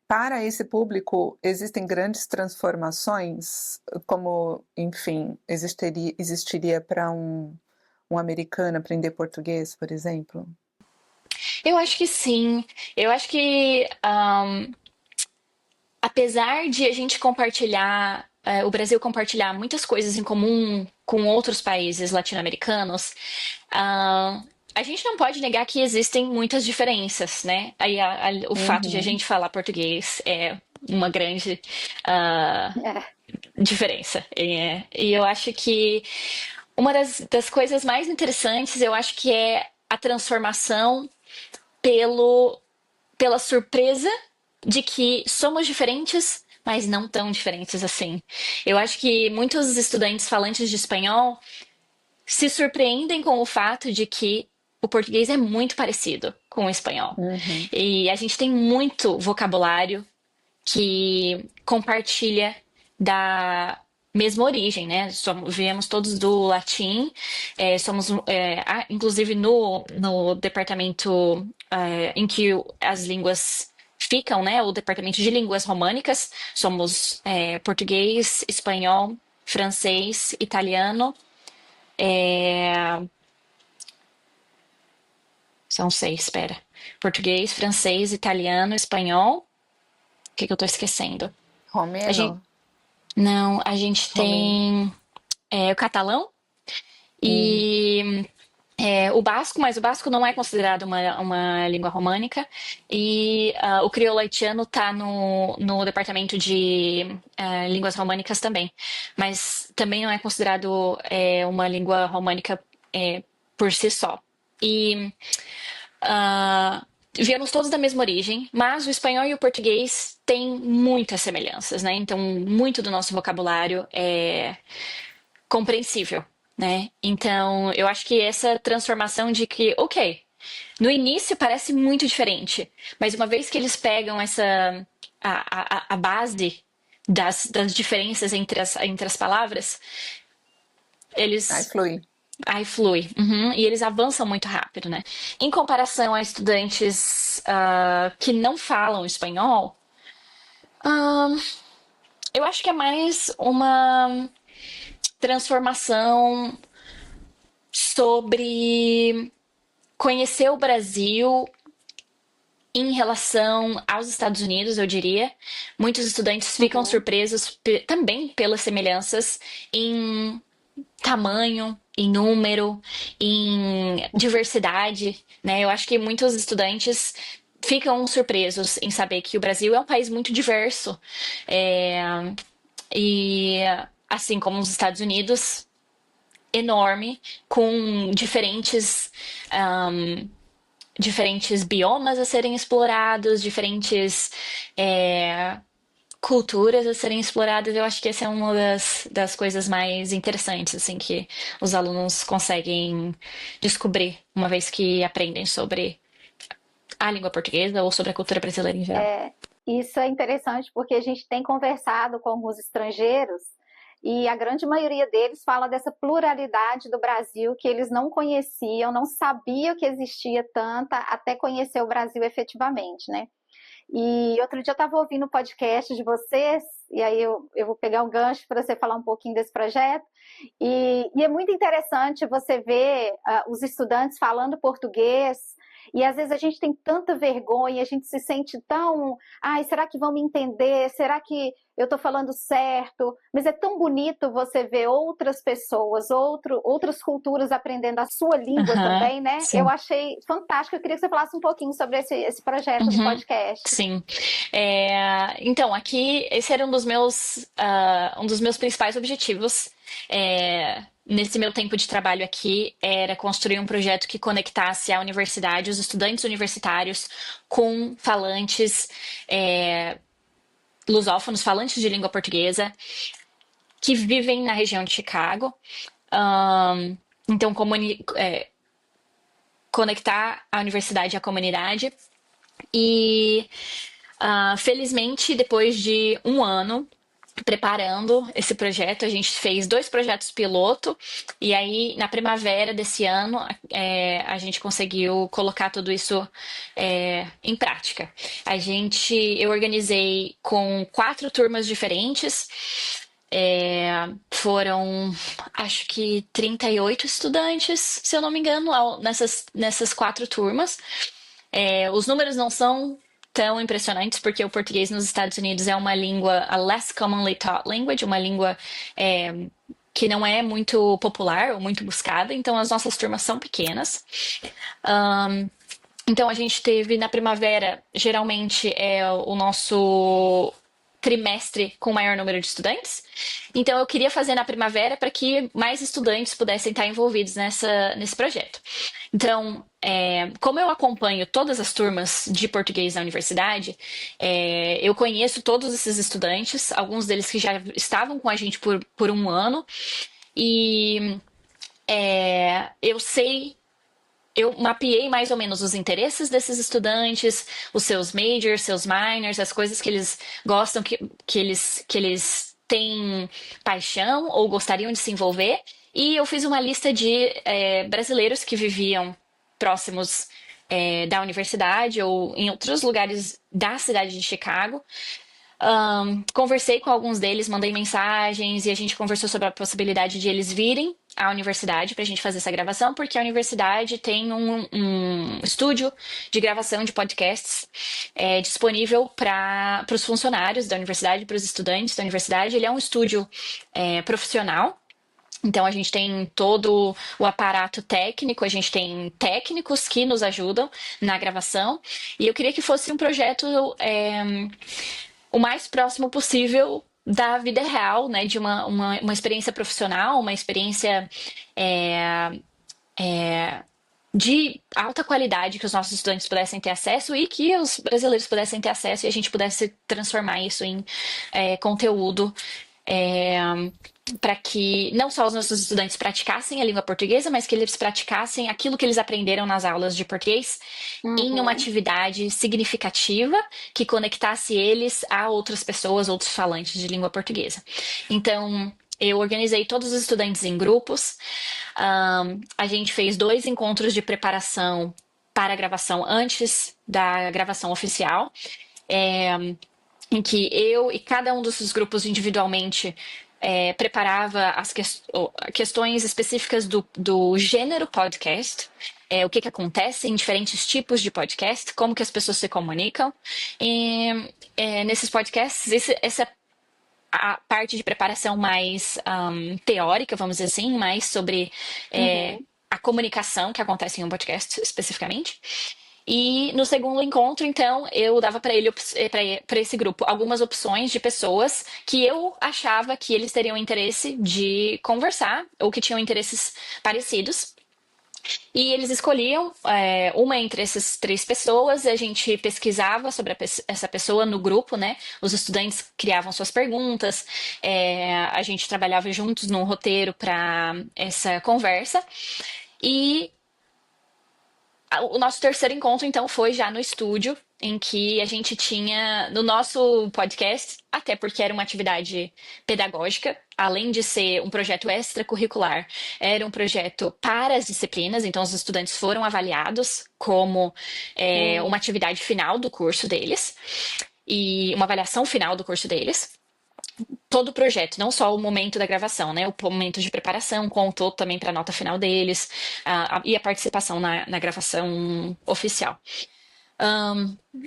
para esse público existem grandes transformações, como, enfim, existiria para um americano aprender português, por exemplo?
Eu acho que sim. Eu acho que, apesar de a gente compartilhar, o Brasil compartilhar muitas coisas em comum com outros países latino-americanos, a gente não pode negar que existem muitas diferenças, né? Aí o fato de a gente falar português é uma grande diferença. E eu acho que uma das coisas mais interessantes, eu acho que é a transformação pela surpresa de que somos diferentes, mas não tão diferentes assim. Eu acho que muitos estudantes falantes de espanhol se surpreendem com o fato de que o português é muito parecido com o espanhol. E a gente tem muito vocabulário que compartilha da mesma origem, né? Viemos todos do latim, inclusive no departamento em que as línguas ficam, né? O departamento de línguas românicas, somos português, espanhol, francês, italiano, são 6, espera. Português, francês, italiano, espanhol. O que eu tô esquecendo?
Romeno?
Não, a gente tem o catalão e o basco, mas o basco não é considerado uma língua românica. E o crioulo haitiano está no departamento de línguas românicas também, mas também não é considerado uma língua românica por si só. E viemos todos da mesma origem, mas o espanhol e o português têm muitas semelhanças, né? Então, muito do nosso vocabulário é compreensível, né? Então, eu acho que essa transformação de que, ok, no início parece muito diferente, mas uma vez que eles pegam a base das diferenças entre as palavras, eles
Aí flui.
Aí flui. E eles avançam muito rápido, né? Em comparação a estudantes que não falam espanhol, eu acho que é mais uma transformação sobre conhecer o Brasil em relação aos Estados Unidos, eu diria. Muitos estudantes ficam surpresos também pelas semelhanças em tamanho, em número, em diversidade, né? Eu acho que muitos estudantes ficam surpresos em saber que o Brasil é um país muito diverso. E assim como os Estados Unidos, enorme, com diferentes biomas a serem explorados, diferentes culturas a serem exploradas. Eu acho que essa é uma das coisas mais interessantes, assim, que os alunos conseguem descobrir uma vez que aprendem sobre a língua portuguesa ou sobre a cultura brasileira em geral.
Isso é interessante porque a gente tem conversado com alguns estrangeiros e a grande maioria deles fala dessa pluralidade do Brasil que eles não conheciam, não sabiam que existia tanta até conhecer o Brasil efetivamente, né? E outro dia eu estava ouvindo o podcast de vocês, e aí eu vou pegar um gancho para você falar um pouquinho desse projeto. E é muito interessante você ver os estudantes falando português E às vezes a gente tem tanta vergonha, a gente se sente tão, ai, será que vão me entender? Será que eu estou falando certo? Mas é tão bonito você ver outras pessoas, outras culturas aprendendo a sua língua
Aham,
também, né? Eu
sim.
achei fantástico. Eu queria que você falasse um pouquinho sobre esse projeto de
Uhum,
podcast.
sim. Então, aqui, esse era um dos meus principais objetivos. Nesse meu tempo de trabalho aqui, era construir um projeto que conectasse a universidade, os estudantes universitários, com falantes, lusófonos, falantes de língua portuguesa, que vivem na região de Chicago. Então, conectar a universidade à comunidade. E felizmente, depois de um ano preparando esse projeto, a gente fez 2 projetos piloto, e aí na primavera desse ano a gente conseguiu colocar tudo isso em prática. Eu organizei com 4 turmas diferentes. Foram, acho que 38 estudantes, se eu não me engano, nessas 4 turmas. Os números não são tão impressionantes, porque o português nos Estados Unidos é uma língua, a less commonly taught language, uma língua que não é muito popular ou muito buscada, então as nossas turmas são pequenas. Então a gente teve na primavera, geralmente é o nosso trimestre com maior número de estudantes. Então eu queria fazer na primavera para que mais estudantes pudessem estar envolvidos nesse projeto. Então, como eu acompanho todas as turmas de português na universidade, eu conheço todos esses estudantes, alguns deles que já estavam com a gente por um ano, e eu mapeei mais ou menos os interesses desses estudantes, os seus majors, seus minors, as coisas que eles gostam, que eles têm paixão ou gostariam de se envolver. E eu fiz uma lista de brasileiros que viviam próximos da universidade ou em outros lugares da cidade de Chicago. Conversei com alguns deles, mandei mensagens e a gente conversou sobre a possibilidade de eles virem à universidade para a gente fazer essa gravação, porque a universidade tem um estúdio de gravação de podcasts disponível para os funcionários da universidade, para os estudantes da universidade. Ele é um estúdio profissional. Então, a gente tem todo o aparato técnico, a gente tem técnicos que nos ajudam na gravação. E eu queria que fosse um projeto o mais próximo possível da vida real, né? De uma experiência profissional, uma experiência de alta qualidade que os nossos estudantes pudessem ter acesso e que os brasileiros pudessem ter acesso e a gente pudesse transformar isso em conteúdo para que não só os nossos estudantes praticassem a língua portuguesa, mas que eles praticassem aquilo que eles aprenderam nas aulas de português em uma atividade significativa que conectasse eles a outras pessoas, outros falantes de língua portuguesa. Então, eu organizei todos os estudantes em grupos. A gente fez 2 encontros de preparação para a gravação antes da gravação oficial, em que eu e cada um desses grupos individualmente preparava as questões específicas do gênero podcast, o que acontece em diferentes tipos de podcast, como que as pessoas se comunicam. E, nesses podcasts, essa é a parte de preparação mais teórica, vamos dizer assim, mais sobre a comunicação que acontece em um podcast especificamente. E no segundo encontro, então, eu dava para esse grupo algumas opções de pessoas que eu achava que eles teriam interesse de conversar ou que tinham interesses parecidos. E eles escolhiam uma entre essas 3 pessoas, a gente pesquisava sobre essa pessoa no grupo, né? Os estudantes criavam suas perguntas, a gente trabalhava juntos num roteiro para essa conversa. E o nosso terceiro encontro, então, foi já no estúdio, em que a gente tinha, no nosso podcast, até porque era uma atividade pedagógica, além de ser um projeto extracurricular, era um projeto para as disciplinas, então os estudantes foram avaliados como uma atividade final do curso deles, e uma avaliação final do curso deles. todo o projeto, não só o momento da gravação, né? O momento de preparação, contou também para a nota final deles, e a participação na gravação oficial.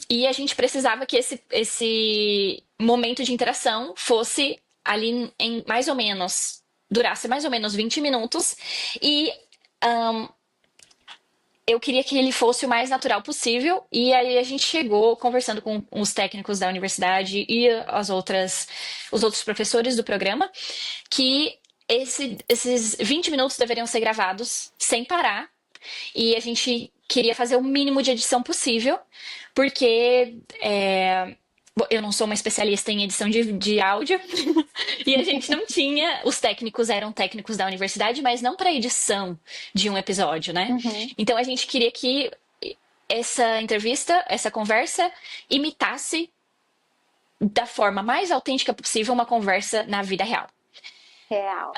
E a gente precisava que esse momento de interação fosse ali em mais ou menos, durasse mais ou menos 20 minutos, e eu queria que ele fosse o mais natural possível, e aí a gente chegou conversando com os técnicos da universidade e os outros professores do programa, que esses 20 minutos deveriam ser gravados sem parar, e a gente queria fazer o mínimo de edição possível, porque eu não sou uma especialista em edição de áudio, e a gente não tinha. Os técnicos eram técnicos da universidade, mas não para edição de um episódio, né?
Uhum.
Então a gente queria que essa entrevista, essa conversa, imitasse da forma mais autêntica possível uma conversa na vida real.
Real.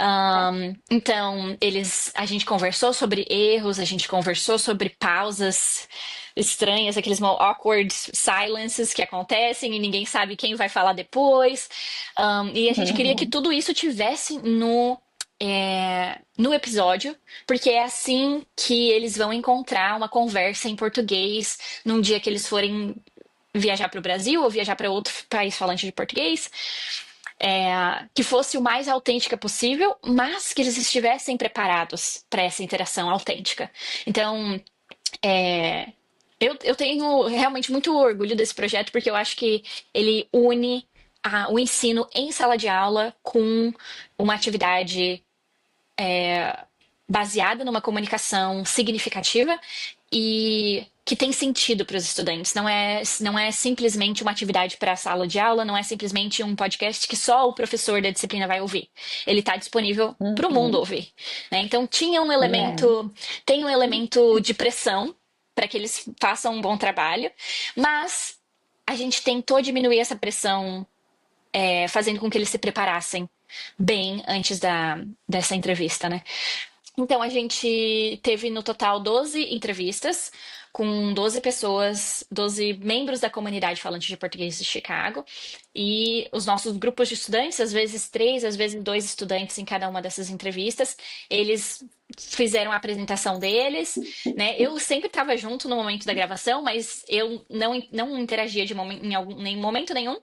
Então, a gente conversou sobre erros, a gente conversou sobre pausas estranhas, aqueles awkward silences que acontecem e ninguém sabe quem vai falar depois. E a gente queria que tudo isso tivesse no episódio, porque é assim que eles vão encontrar uma conversa em português num dia que eles forem viajar para o Brasil ou viajar para outro país falante de português. Que fosse o mais autêntica possível, mas que eles estivessem preparados para essa interação autêntica. Então, eu tenho realmente muito orgulho desse projeto, porque eu acho que ele une o ensino em sala de aula com uma atividade baseada numa comunicação significativa e que tem sentido para os estudantes. Não é simplesmente uma atividade para a sala de aula, não é simplesmente um podcast que só o professor da disciplina vai ouvir. Ele está disponível para o mundo ouvir, né? Então tem um elemento de pressão para que eles façam um bom trabalho, mas a gente tentou diminuir essa pressão fazendo com que eles se preparassem bem antes dessa entrevista, né? Então, a gente teve no total 12 entrevistas com 12 pessoas, 12 membros da comunidade falante de português de Chicago. E os nossos grupos de estudantes, às vezes 3, às vezes 2 estudantes em cada uma dessas entrevistas, eles fizeram a apresentação deles, né? Eu sempre estava junto no momento da gravação, mas eu não interagia em momento nenhum.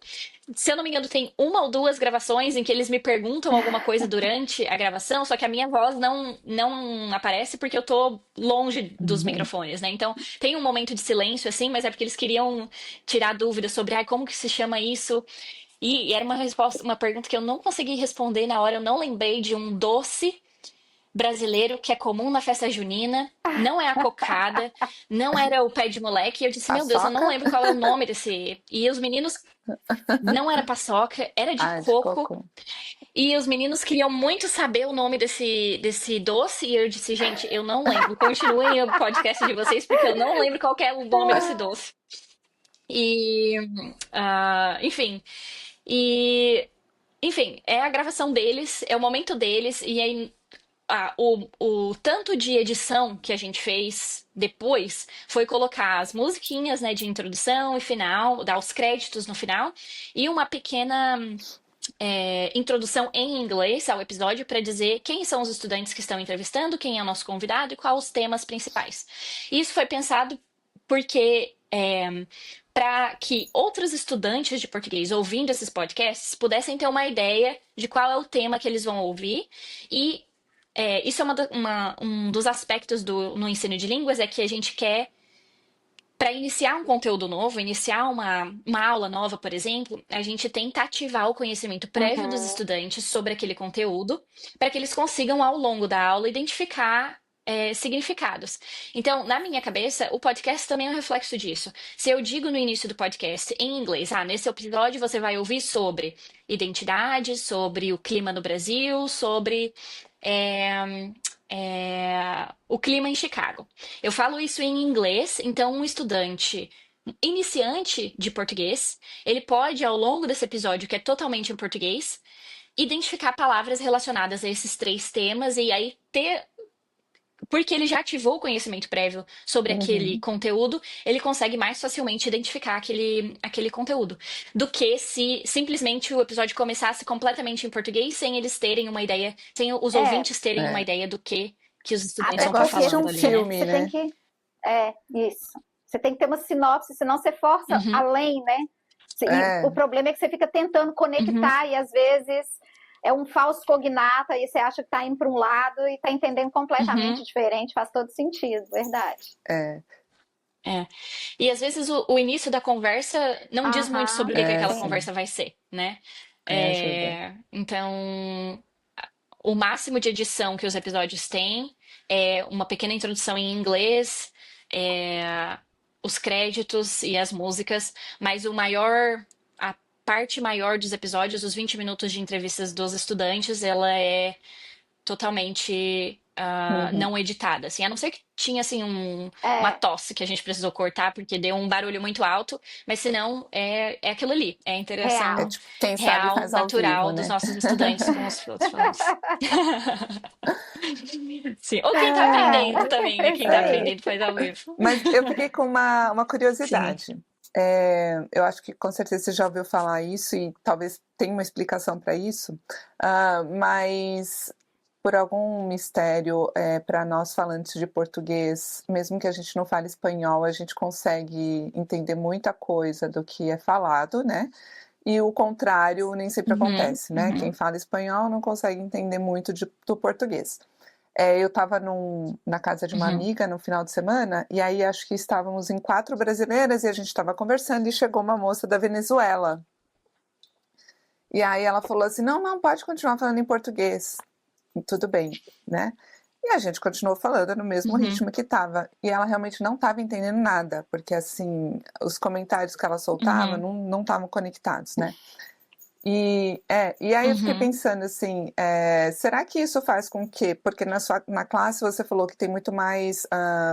Se eu não me engano, tem 1 ou 2 gravações em que eles me perguntam alguma coisa durante a gravação, só que a minha voz não aparece porque eu tô longe dos microfones, né? Então, tem um momento de silêncio, assim, mas é porque eles queriam tirar dúvidas sobre como que se chama isso. E era uma pergunta que eu não consegui responder na hora, eu não lembrei de um doce brasileiro que é comum na festa junina, não é a cocada, não era o pé de moleque. E eu disse, meu Deus, eu não lembro qual é o nome desse. E os meninos, não era paçoca, era de coco. E os meninos queriam muito saber o nome desse doce. E eu disse, gente, eu não lembro. Continuem o podcast de vocês, porque eu não lembro qual é o nome desse doce. E, enfim. Enfim, é a gravação deles, é o momento deles. E aí, o tanto de edição que a gente fez depois foi colocar as musiquinhas, né, de introdução e final, dar os créditos no final, e uma pequena introdução em inglês ao episódio para dizer quem são os estudantes que estão entrevistando, quem é o nosso convidado e quais os temas principais. Isso foi pensado porque para que outros estudantes de português ouvindo esses podcasts pudessem ter uma ideia de qual é o tema que eles vão ouvir. E isso é um dos aspectos no ensino de línguas, é que a gente quer, para iniciar um conteúdo novo, iniciar uma aula nova, por exemplo, a gente tenta ativar o conhecimento prévio dos estudantes sobre aquele conteúdo, para que eles consigam, ao longo da aula, identificar significados. Então, na minha cabeça, o podcast também é um reflexo disso. Se eu digo no início do podcast em inglês, nesse episódio você vai ouvir sobre identidade, sobre o clima no Brasil, sobre o clima em Chicago. Eu falo isso em inglês, então um estudante iniciante de português, ele pode, ao longo desse episódio, que é totalmente em português, identificar palavras relacionadas a esses 3 temas e aí ter porque ele já ativou o conhecimento prévio sobre aquele
Uhum.
conteúdo, ele consegue mais facilmente identificar aquele conteúdo, do que se simplesmente o episódio começasse completamente em português, sem eles terem uma ideia, sem os
É,
ouvintes terem uma
É.
ideia do que os estudantes
É
até
vão
igual
estar
porque
assistir
falando
um
ali, né?
filme,
você tem
né?
que. É, isso. Você tem que ter uma sinopse, senão você força
Uhum,
além, né? E o
É,
problema é que você fica tentando
uhum,
conectar e às vezes é um falso cognato e você acha que está indo para um lado e está entendendo completamente
uhum,
diferente, faz todo sentido, verdade.
é,
é. E às vezes o início da conversa não diz muito
Aham,
sobre o que aquela
sim.
sim.
conversa vai ser, né?
Ajuda.
Então, o máximo de edição que os episódios têm é uma pequena introdução em inglês, os créditos e as músicas, mas a parte maior dos episódios, os 20 minutos de entrevistas dos estudantes, ela é totalmente
Uhum.
não editada, assim, a não ser que tinha assim uma
É,
tosse que a gente precisou cortar porque deu um barulho muito alto, mas senão é aquilo ali, é a
É
real.
interação
tipo, quem sabe
real,
faz ao vivo,
natural dos
né?
nossos estudantes com os outros falantes. Sim, ou quem tá aprendendo
É,
também, né? Quem
isso
tá
É.
aí.
aprendendo faz ao vivo.
Mas eu fiquei com uma
Sim.
curiosidade. Eu acho que com certeza você já ouviu falar isso e talvez tenha uma explicação para isso, mas por algum mistério, para nós falantes de português, mesmo que a gente não fale espanhol, a gente consegue entender muita coisa do que é falado, né? E o contrário nem sempre
Uhum,
acontece, né? Quem
uhum,
fala espanhol não consegue entender muito do português. Eu estava na casa de uma
uhum,
amiga no final de semana, e aí acho que estávamos em 4 brasileiras e a gente estava conversando e chegou uma moça da Venezuela. E aí ela falou assim: não, não, pode continuar falando em português. E tudo bem, né? E a gente continuou falando no mesmo
uhum,
ritmo que estava. E ela realmente não estava entendendo nada, porque assim, os comentários que ela soltava
uhum,
não estavam conectados, né? E aí eu fiquei
uhum,
pensando assim, será que isso faz com que, porque na classe você falou que tem muito mais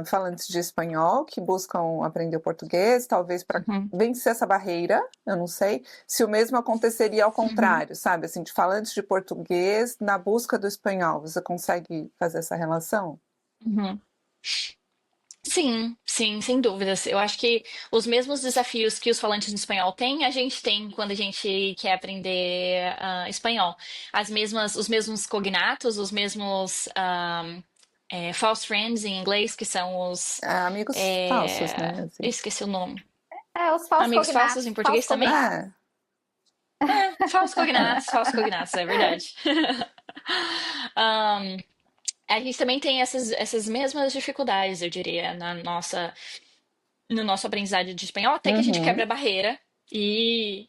falantes de espanhol que buscam aprender o português, talvez para
uhum,
vencer essa barreira, eu não sei, se o mesmo aconteceria ao
uhum,
contrário, sabe, assim, de falantes de português na busca do espanhol, você consegue fazer essa relação?
uhum. Sim, sim, sem dúvidas. Eu acho que os mesmos desafios que os falantes de espanhol têm, a gente tem quando a gente quer aprender espanhol. Os mesmos cognatos, os mesmos false friends em inglês, que são
Amigos falsos, né,
eu
assim.
esqueci o nome.
É, os falsos
Amigos falsos em
cognatos, falsos
português também?
cognatos.
É,
Falsos cognatos, é verdade. Ahn, a gente também tem essas mesmas dificuldades, eu diria, no nosso aprendizado de espanhol, até que a gente quebra
uhum,
a barreira e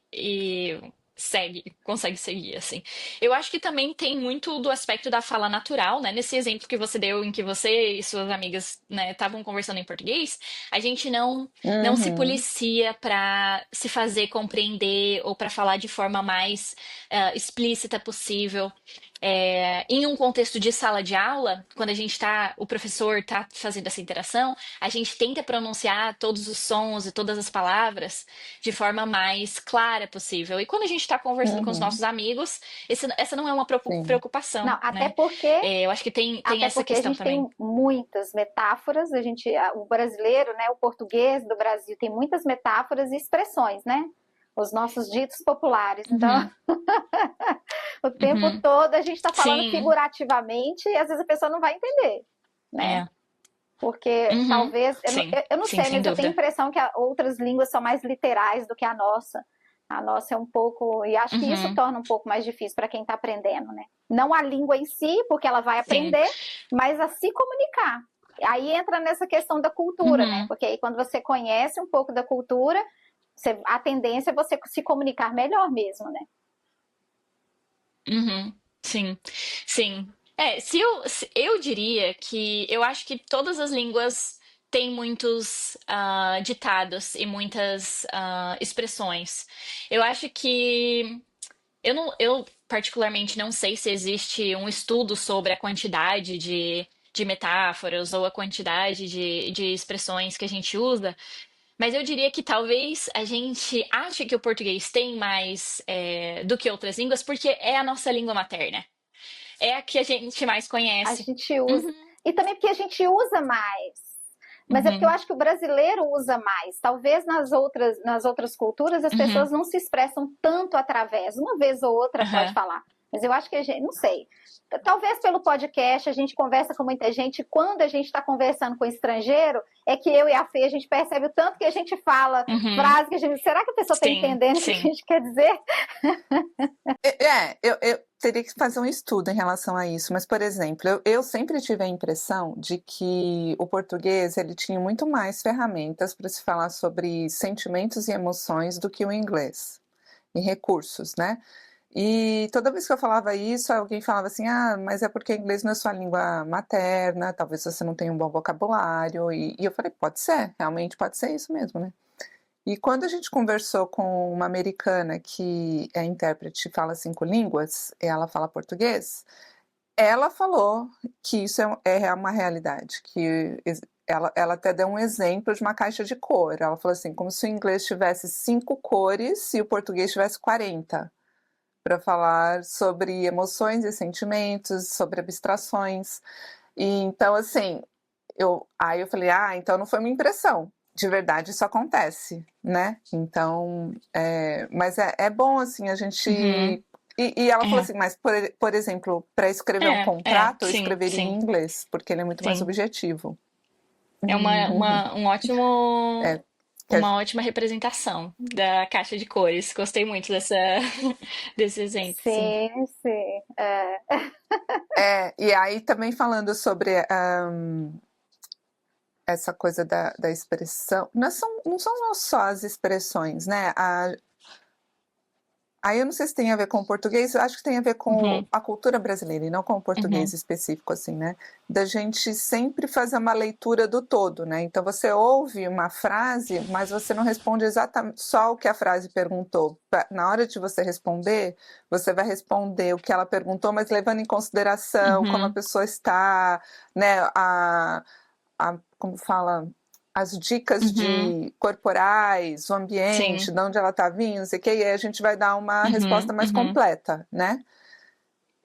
consegue seguir, assim. Eu acho que também tem muito do aspecto da fala natural, né? Nesse exemplo que você deu, em que você e suas amigas, né, estavam conversando em português, a gente não se
uhum,
policia para se fazer compreender ou para falar de forma mais explícita possível. Em um contexto de sala de aula, quando o professor está fazendo essa interação, a gente tenta pronunciar todos os sons e todas as palavras de forma mais clara possível. E quando a gente está conversando com os
uhum,
nossos amigos, essa não é uma
sim,
preocupação,
Não, até
né?
porque
Eu acho que tem
Até
essa
porque a
questão
gente tem
também.
muitas metáforas, o brasileiro, né, o português do Brasil tem muitas metáforas e expressões, né? Os nossos ditos populares. Então,
Uhum,
o tempo
uhum.
todo a gente está falando
Sim,
figurativamente e às vezes a pessoa não vai entender, né?
é.
Porque
Uhum,
talvez,
sim,
eu não
sim,
sei,
sem
mas eu tenho a
dúvida.
impressão que outras línguas são mais literais do que a nossa. A nossa é um pouco, e acho que isso
Uhum,
torna um pouco mais difícil para quem está aprendendo, né? Não a língua em si, porque ela vai
sim.
aprender, mas a se comunicar. Aí entra nessa questão da cultura, né?
Uhum,
Porque aí quando você conhece um pouco da cultura, a tendência é você se comunicar melhor mesmo, né?
uhum, sim, sim. Eu diria que eu acho que todas as línguas têm muitos ditados e muitas expressões. Eu acho que eu particularmente não sei se existe um estudo sobre a quantidade de metáforas ou a quantidade de expressões que a gente usa, mas eu diria que talvez a gente ache que o português tem mais do que outras línguas porque é a nossa língua materna. É a que a gente mais
A
conhece.
gente usa.
Uhum,
E também porque a gente usa mais. Mas é porque eu acho que o brasileiro usa mais. Talvez nas outras culturas as pessoas não se expressam tanto através. Uma vez ou outra pode falar. Mas eu acho que a gente, não sei. Talvez pelo podcast a gente conversa com muita gente. Quando a gente está conversando com estrangeiro, é que eu e a Fê, a gente percebe o tanto que a gente fala frase que a gente... Será que a pessoa está entendendo o que a gente quer dizer?
Eu teria que fazer um estudo em relação a isso, mas, por exemplo, eu sempre tive a impressão de que o português ele tinha muito mais ferramentas para se falar sobre sentimentos e emoções do que o inglês, e recursos, né? E toda vez que eu falava isso, alguém falava assim, mas é porque inglês não é sua língua materna, talvez você não tenha um bom vocabulário, e eu falei, pode ser, realmente pode ser isso mesmo, né? E quando a gente conversou com uma americana que é intérprete e fala 5 línguas, e ela fala português, ela falou que isso é uma realidade, que ela até deu um exemplo de uma caixa de cor. Ela falou assim, como se o inglês tivesse 5 cores e o português tivesse 40, para falar sobre emoções e sentimentos, sobre abstrações. E então, assim, aí eu falei, então não foi uma impressão. De verdade isso acontece, né? Então, mas é bom, assim, a gente... E ela falou assim, mas, por exemplo, para escrever um contrato, eu escreveria em inglês, porque ele é muito mais objetivo.
É um ótimo... Uma ótima representação da caixa de cores. Gostei muito desse exemplo.
Sim.
E aí também falando sobre... essa coisa da expressão, não são só as expressões, né? Aí eu não sei se tem a ver com o português, eu acho que tem a ver com a cultura brasileira e não com o português específico, assim, né? Da gente sempre fazer uma leitura do todo, né? Então você ouve uma frase, mas você não responde exatamente só o que a frase perguntou. Na hora de você responder, você vai responder o que ela perguntou, mas levando em consideração como a pessoa está, né? Como fala, as dicas corporais, o ambiente, de onde ela está vindo, não sei o que, e aí a gente vai dar uma resposta mais completa, né?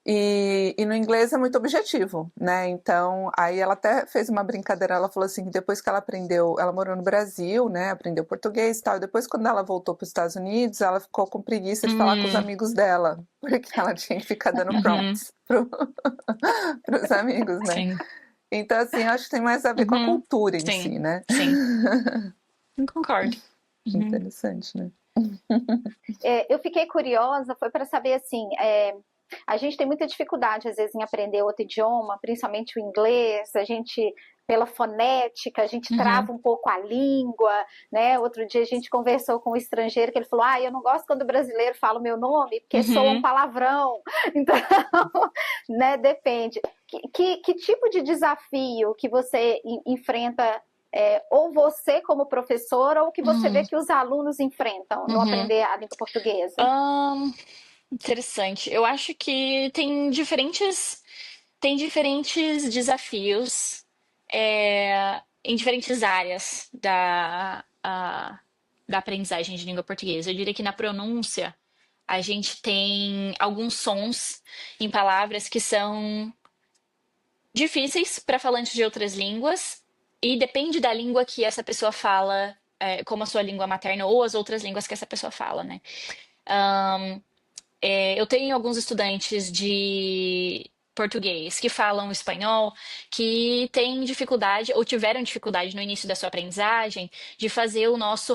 E no inglês é muito objetivo, né? Então, aí ela até fez uma brincadeira, ela falou assim, que depois que ela aprendeu, ela morou no Brasil, né? Aprendeu português e tal, e depois quando ela voltou para os Estados Unidos, ela ficou com preguiça de falar com os amigos dela, porque ela tinha que ficar dando prompts para os amigos, né?
Sim.
Então, assim, acho que tem mais a ver com a cultura em si, né?
Sim, concordo.
Interessante, né?
Eu fiquei curiosa, foi para saber, assim, a gente tem muita dificuldade, às vezes, em aprender outro idioma, principalmente o inglês, a gente... Pela fonética, a gente trava um pouco a língua, né? Outro dia a gente conversou com um estrangeiro que ele falou, eu não gosto quando o brasileiro fala o meu nome, porque soa um palavrão. Então, né, depende. Que tipo de desafio que você enfrenta, ou você como professora, ou que você vê que os alunos enfrentam no aprender a língua portuguesa?
Interessante. Eu acho que tem diferentes desafios em diferentes áreas da aprendizagem de língua portuguesa. Eu diria que na pronúncia a gente tem alguns sons em palavras que são difíceis para falantes de outras línguas e depende da língua que essa pessoa fala, como a sua língua materna ou as outras línguas que essa pessoa fala, né? Eu tenho alguns estudantes de português que falam espanhol que têm dificuldade ou tiveram dificuldade no início da sua aprendizagem de fazer o nosso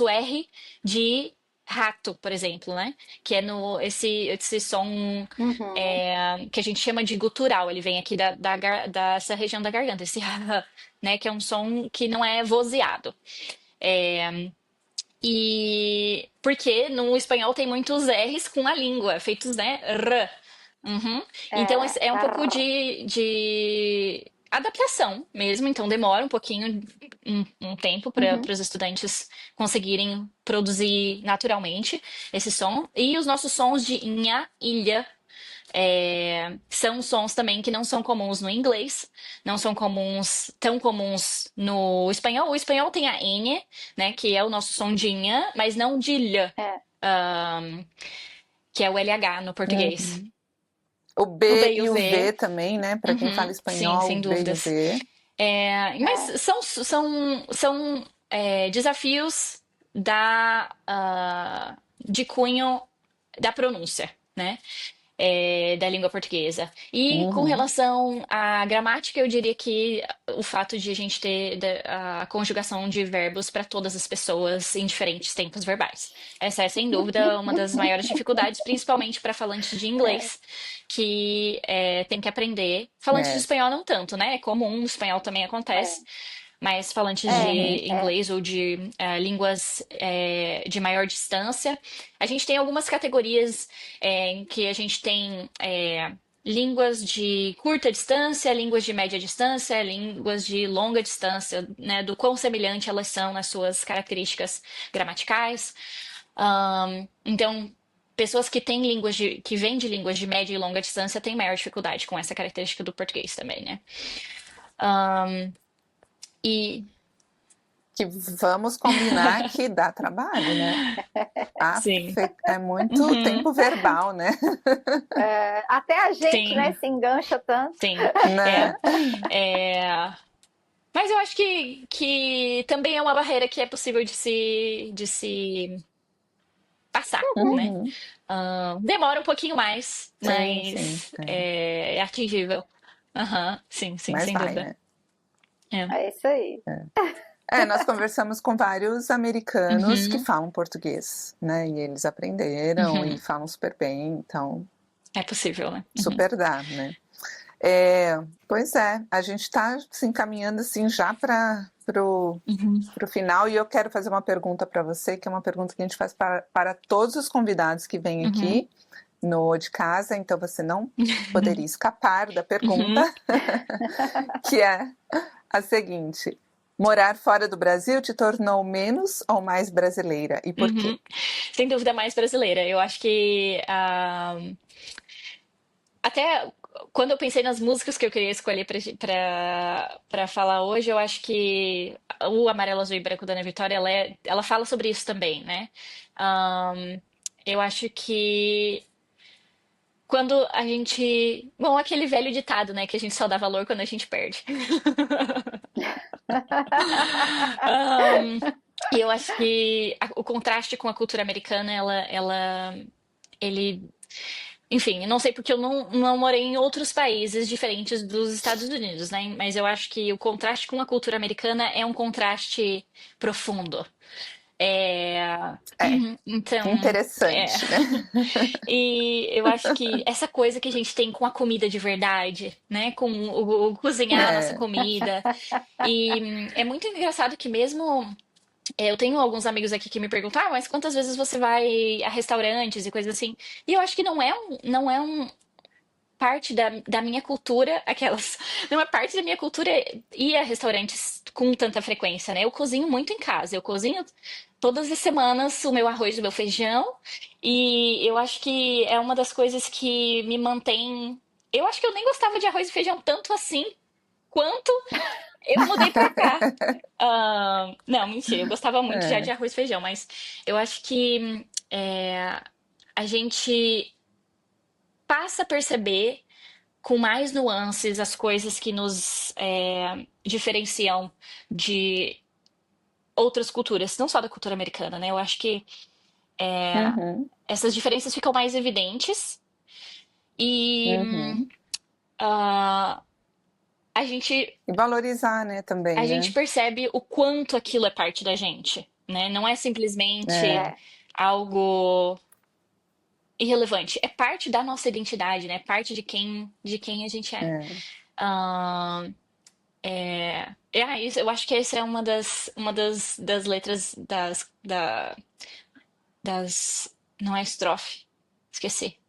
R de rato, por exemplo, né? Que é esse som que a gente chama de gutural. Ele vem aqui dessa região da garganta, esse né? Que é um som que não é vozeado. E porque no espanhol tem muitos R's com a língua, feitos, né? R. Então é um pouco de adaptação mesmo, então demora um pouquinho, um tempo para os estudantes conseguirem produzir naturalmente esse som. E os nossos sons de inha, ilha, são sons também que não são comuns no inglês, não são tão comuns no espanhol. O espanhol tem a N, né, que é o nosso som de inha, mas não de lha, que é o LH no português.
O
O
B
B e
e
o
o V
V.
também, né? Para quem fala
Sim,
espanhol, o
sem
B e o
dúvidas.
V.
Mas são desafios de cunho da pronúncia, né? Da língua portuguesa. E com
Uhum.
relação à gramática, eu diria que o fato de a gente ter a conjugação de verbos para todas as pessoas em diferentes tempos verbais. Essa é, sem dúvida, uma das maiores dificuldades, principalmente para falantes de
É,
inglês, que tem que aprender. Falantes de
É.
espanhol não tanto, né? É comum, no espanhol também
é,
acontece. Mas falantes
Uhum.
de inglês ou de línguas de maior distância, a gente tem algumas categorias em que a gente tem línguas de curta distância, línguas de média distância, línguas de longa distância, né, do quão semelhante elas são nas suas características gramaticais. Então, pessoas que têm que vêm de línguas de média e longa distância têm maior dificuldade com essa característica do português também, né? E
Que vamos combinar que dá trabalho, né?
sim.
É muito
Uhum.
tempo verbal, né?
até a gente, né,
Sim,
se engancha tanto.
sim. É.
Né?
É, mas eu acho que também é uma barreira que é possível de se passar, né?
Uhum.
Demora um pouquinho mais,
Sim, sim.
mas é atingível. Aham, sim, sim,
Mas
sem
vai,
dúvida.
né?
É.
É isso aí.
Nós conversamos com vários americanos que
Uhum,
falam português, né? E eles aprenderam e
uhum.
falam super bem, então
É possível, né? Uhum,
super dá, né? Pois é, a gente está se encaminhando assim já para
uhum,
o final e eu quero fazer uma pergunta para você, que é uma pergunta que a gente faz para todos os convidados que vêm
uhum,
aqui no De Casa, então você não poderia escapar da pergunta,
uhum,
que é a seguinte: morar fora do Brasil te tornou menos ou mais brasileira e por quê?
uhum. Sem dúvida mais brasileira. Eu acho que até quando eu pensei nas músicas que eu queria escolher pra falar hoje, eu acho que o Amarelo, Azul e Branco da Ana Vitória, ela fala sobre isso também, né? Eu acho que quando a gente. Bom, aquele velho ditado, né? Que a gente só dá valor quando a gente perde. Ahn, E eu acho que o contraste com a cultura americana, ele enfim, eu não sei porque eu não morei em outros países diferentes dos Estados Unidos, né? Mas eu acho que o contraste com a cultura americana é um contraste profundo. É,
É
Então,
interessante, né?
e eu acho que essa coisa que a gente tem com a comida de verdade, né? Com o cozinhar a nossa
É,
comida. E é muito engraçado que mesmo eu tenho alguns amigos aqui que me perguntam, mas quantas vezes você vai a restaurantes e coisas assim? E eu acho que não é um parte da minha cultura, aquelas, não é parte da minha cultura ir a restaurantes com tanta frequência, né? Eu cozinho muito em casa, eu cozinho todas as semanas o meu arroz e o meu feijão, e eu acho que é uma das coisas que me mantém. Eu acho que eu nem gostava de arroz e feijão tanto assim quanto eu mudei pra cá. Não, mentira, eu gostava muito já de
é.
arroz e feijão, mas eu acho que a gente passa a perceber com mais nuances as coisas que nos diferenciam de outras culturas, não só da cultura americana, né? Eu acho que
Uhum,
essas diferenças ficam mais evidentes e
uhum.
ah, a gente
E valorizar, né,
a
também,
gente
né?
percebe o quanto aquilo é parte da gente, né? Não é simplesmente
É,
É,
algo irrelevante, é parte da nossa identidade, né? É parte de quem a gente é.
é.
Ah, isso, eu acho que essa é das letras das. Não é estrofe, esqueci.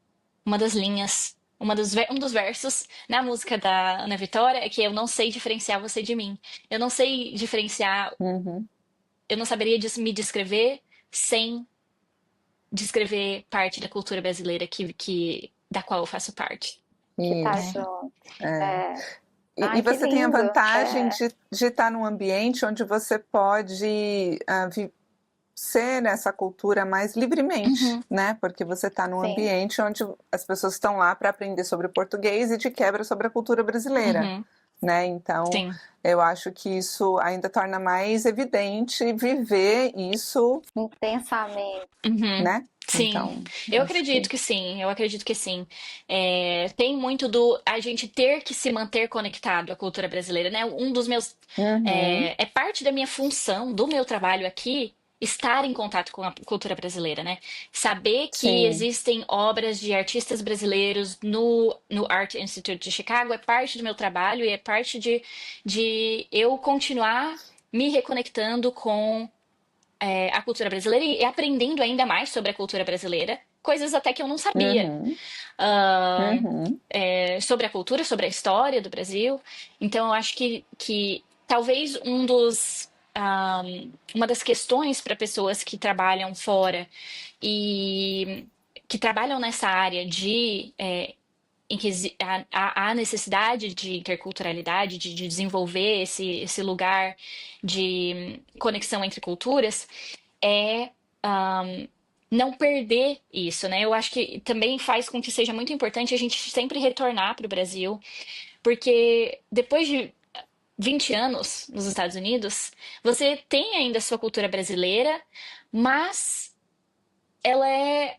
Uma das linhas. Um dos versos na música da Ana Vitória é que eu não sei diferenciar você de mim. Eu não sei diferenciar,
Uhum.
eu não saberia me descrever sem descrever parte da cultura brasileira da qual eu faço parte,
que tá
né?
Isso.
junto.
É.
É.
E
Ai, que
você tem a
lindo.
vantagem
É,
de estar num ambiente onde você pode ser essa cultura mais livremente,
Uhum.
né? Porque você está num
Sim.
ambiente onde as pessoas estão lá para aprender sobre o português e de quebra sobre a cultura brasileira,
Uhum.
né? Então,
Sim.
eu acho que isso ainda torna mais evidente viver isso,
Intensamente.
Uhum.
né?
Sim,
Então,
eu
acho
acredito
que.
que sim, eu acredito que sim. Tem muito do a gente ter que se manter conectado à cultura brasileira, né? Um dos meus
Uhum,
é parte da minha função, do meu trabalho aqui, estar em contato com a cultura brasileira, né? Saber que
sim.
existem obras de artistas brasileiros no Art Institute de Chicago é parte do meu trabalho e é parte de eu continuar me reconectando com a cultura brasileira e aprendendo ainda mais sobre a cultura brasileira, coisas até que eu não sabia.
Uhum,
Ah,
uhum.
sobre a cultura, sobre a história do Brasil. Então, eu acho que talvez uma das questões para pessoas que trabalham fora e que trabalham nessa área em que há necessidade de interculturalidade, de desenvolver esse lugar de conexão entre culturas, é não perder isso, né? Eu acho que também faz com que seja muito importante a gente sempre retornar para o Brasil, porque depois de 20 anos nos Estados Unidos, você tem ainda a sua cultura brasileira, mas ela é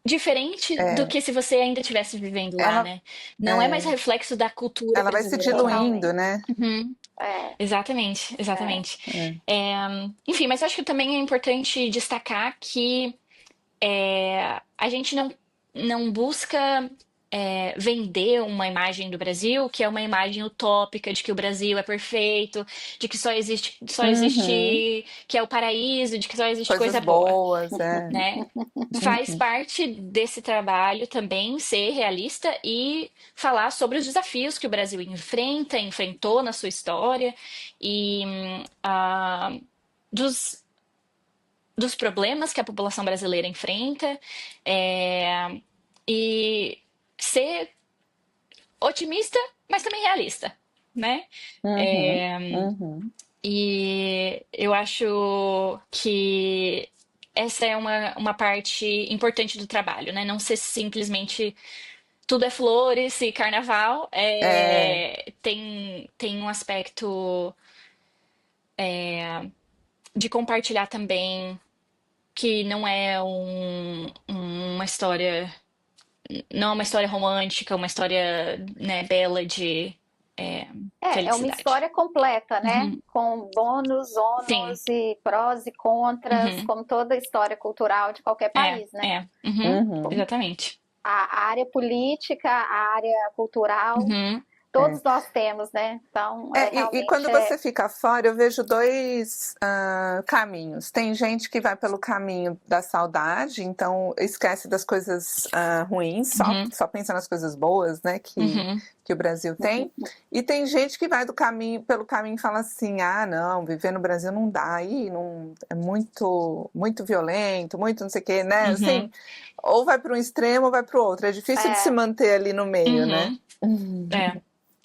diferente do
É,
que se você ainda estivesse vivendo lá,
ela,
né? Não é mais
é,
reflexo da cultura
ela vai se
brasileira lá.
diluindo,
Totalmente.
né?
Uhum.
É,
Exatamente,
é.
exatamente.
É.
É, enfim, mas eu acho que também é importante destacar que a gente não busca vender uma imagem do Brasil que é uma imagem utópica de que o Brasil é perfeito, de que só
Uhum.
existe que é o paraíso, de que só existe
Coisas
coisa boa,
boas, é.
né? Faz
Uhum.
parte desse trabalho também ser realista e falar sobre os desafios que o Brasil enfrentou na sua história e dos dos problemas que a população brasileira enfrenta é, e ser otimista, mas também realista, né?
Uhum.
É,
Uhum.
e eu acho que essa é uma parte importante do trabalho, né? Não ser simplesmente tudo é flores e carnaval.
É,
Tem um aspecto de compartilhar também que não é uma história, não é uma história romântica, uma história, né, bela de
É uma
felicidade.
história completa, né?
Uhum.
Com bônus,
Sim,
ônus e prós e contras,
uhum.
como toda história cultural de qualquer país, né?
Uhum.
uhum.
Exatamente.
A área política, a área cultural,
Uhum.
todos
É.
nós temos, né? Então,
E
realmente
quando você fica fora, eu vejo dois caminhos. Tem gente que vai pelo caminho da saudade, então esquece das coisas ruins,
Uhum.
só pensa nas coisas boas, né,
Uhum.
que o Brasil tem. E tem gente que vai pelo caminho e fala assim: ah, não, viver no Brasil não dá, aí não, é muito, muito violento, muito não sei o quê, né?
Uhum.
Assim, ou vai para um extremo ou vai para o outro. É difícil de se
é,
manter ali no meio, né?
Uhum.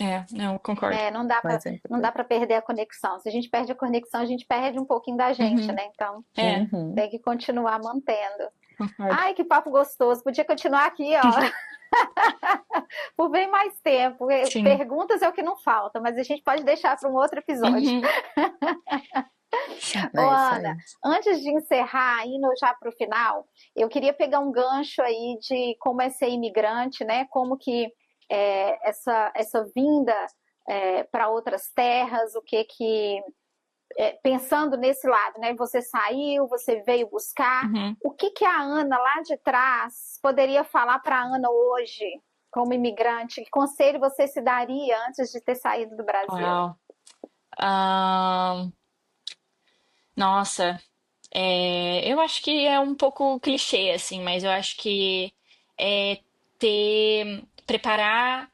É, não, concordo.
não dá para
Mas é
não dá
importante.
para perder a conexão. Se a gente perde a conexão, a gente perde um pouquinho da gente,
Uhum.
né? Então,
Uhum.
tem que continuar mantendo.
Concordo.
Ai, que papo gostoso. Podia continuar aqui, ó, por bem mais tempo.
Sim.
Perguntas é o que não falta, mas a gente pode deixar para um outro episódio.
Uhum. Sim.
Ô,
É isso
Ana,
aí.
antes de encerrar, indo já para o final, eu queria pegar um gancho aí de como é ser imigrante, né? Como que essa vinda para outras terras, o que que pensando nesse lado, né? Você saiu, você veio buscar.
Uhum.
O que que a Ana lá de trás poderia falar para a Ana hoje, como imigrante? Que conselho você se daria antes de ter saído do Brasil?
Uau. Ahn, nossa, eu acho que é um pouco clichê, assim, mas eu acho que é preparar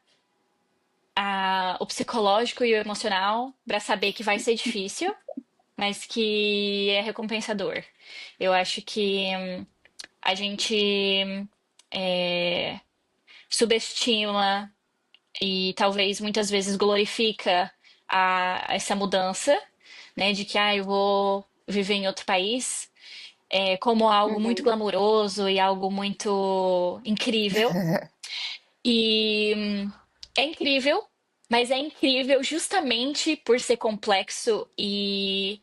o psicológico e o emocional para saber que vai ser difícil, mas que é recompensador. Eu acho que a gente é, subestima e talvez muitas vezes glorifica essa mudança, né? De que eu vou viver em outro país como algo muito
Uhum.
glamouroso e algo muito incrível. E é incrível, mas é incrível justamente por ser complexo e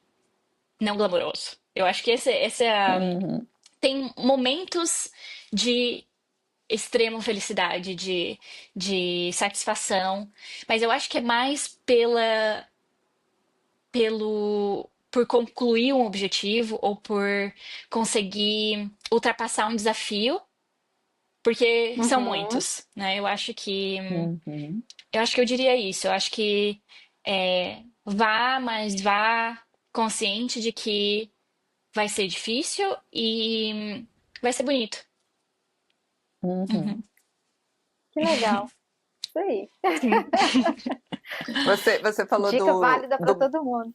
não glamouroso. Eu acho que
Uhum,
tem momentos de extrema felicidade, de satisfação, mas eu acho que é mais por concluir um objetivo ou por conseguir ultrapassar um desafio, porque são
Uhum.
muitos, né?
uhum,
Eu acho que eu diria isso. Eu acho que vá, mas vá consciente de que vai ser difícil e vai ser bonito.
uhum.
Uhum.
Que legal. Isso aí.
Sim.
Você falou
Dica válida para todo mundo.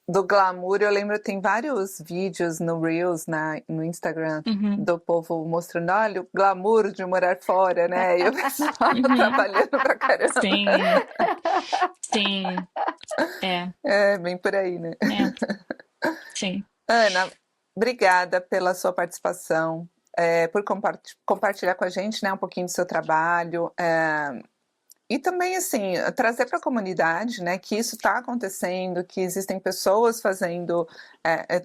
do glamour, eu lembro, tem vários vídeos no Reels, no Instagram,
Uhum.
do povo mostrando, olha, o glamour de morar fora, né? E o pessoal
Uhum.
trabalhando pra caramba.
Sim, sim, é,
É, bem por aí, né?
é, sim.
Ana, obrigada pela sua participação, por compartilhar com a gente, né, um pouquinho do seu trabalho. E também, assim, trazer para a comunidade, né, que isso está acontecendo, que existem pessoas fazendo,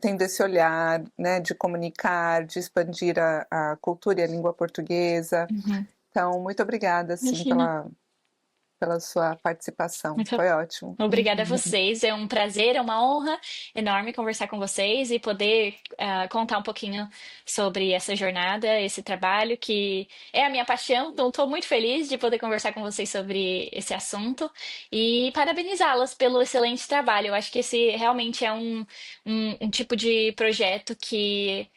tendo esse olhar, né, de comunicar, de expandir a cultura e a língua portuguesa.
Uhum.
Então, muito obrigada, assim,
Imagina.
pela sua participação.
Muito
Foi ótimo.
obrigada a vocês. É um prazer, é uma honra enorme conversar com vocês e poder contar um pouquinho sobre essa jornada, esse trabalho que é a minha paixão. Então, estou muito feliz de poder conversar com vocês sobre esse assunto e parabenizá-las pelo excelente trabalho. Eu acho que esse realmente é um tipo de projeto que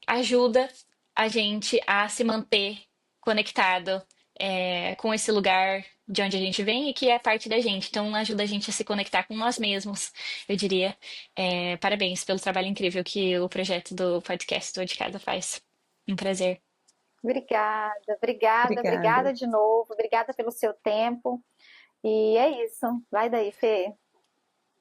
ajuda a gente a se manter conectado com esse lugar de onde a gente vem e que é parte da gente. Então, ajuda a gente a se conectar com nós mesmos, eu diria. Parabéns pelo trabalho incrível que o projeto do podcast do De Casa faz. Um prazer.
Obrigada, obrigada,
Obrigada.
obrigada de novo. Obrigada pelo seu tempo. E é isso. Vai daí, Fê.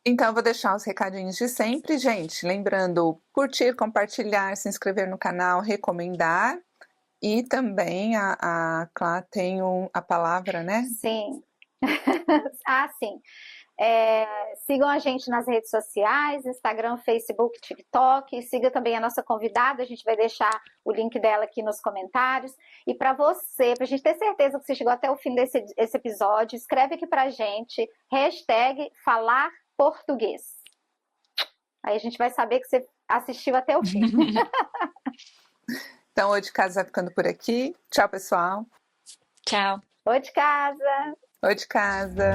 Então, eu vou deixar os recadinhos de sempre, gente. Lembrando, curtir, compartilhar, se inscrever no canal, recomendar. E também a Clá tem a palavra, né?
Sim. Ah, sim. Sigam a gente nas redes sociais, Instagram, Facebook, TikTok. Siga também a nossa convidada, a gente vai deixar o link dela aqui nos comentários. E para você, para a gente ter certeza que você chegou até o fim desse episódio, escreve aqui para a gente, #falar português. Aí a gente vai saber que você assistiu até o fim.
Então, o De Casa vai ficando por aqui. Tchau, pessoal.
Tchau.
Oi de casa!
Oi de casa.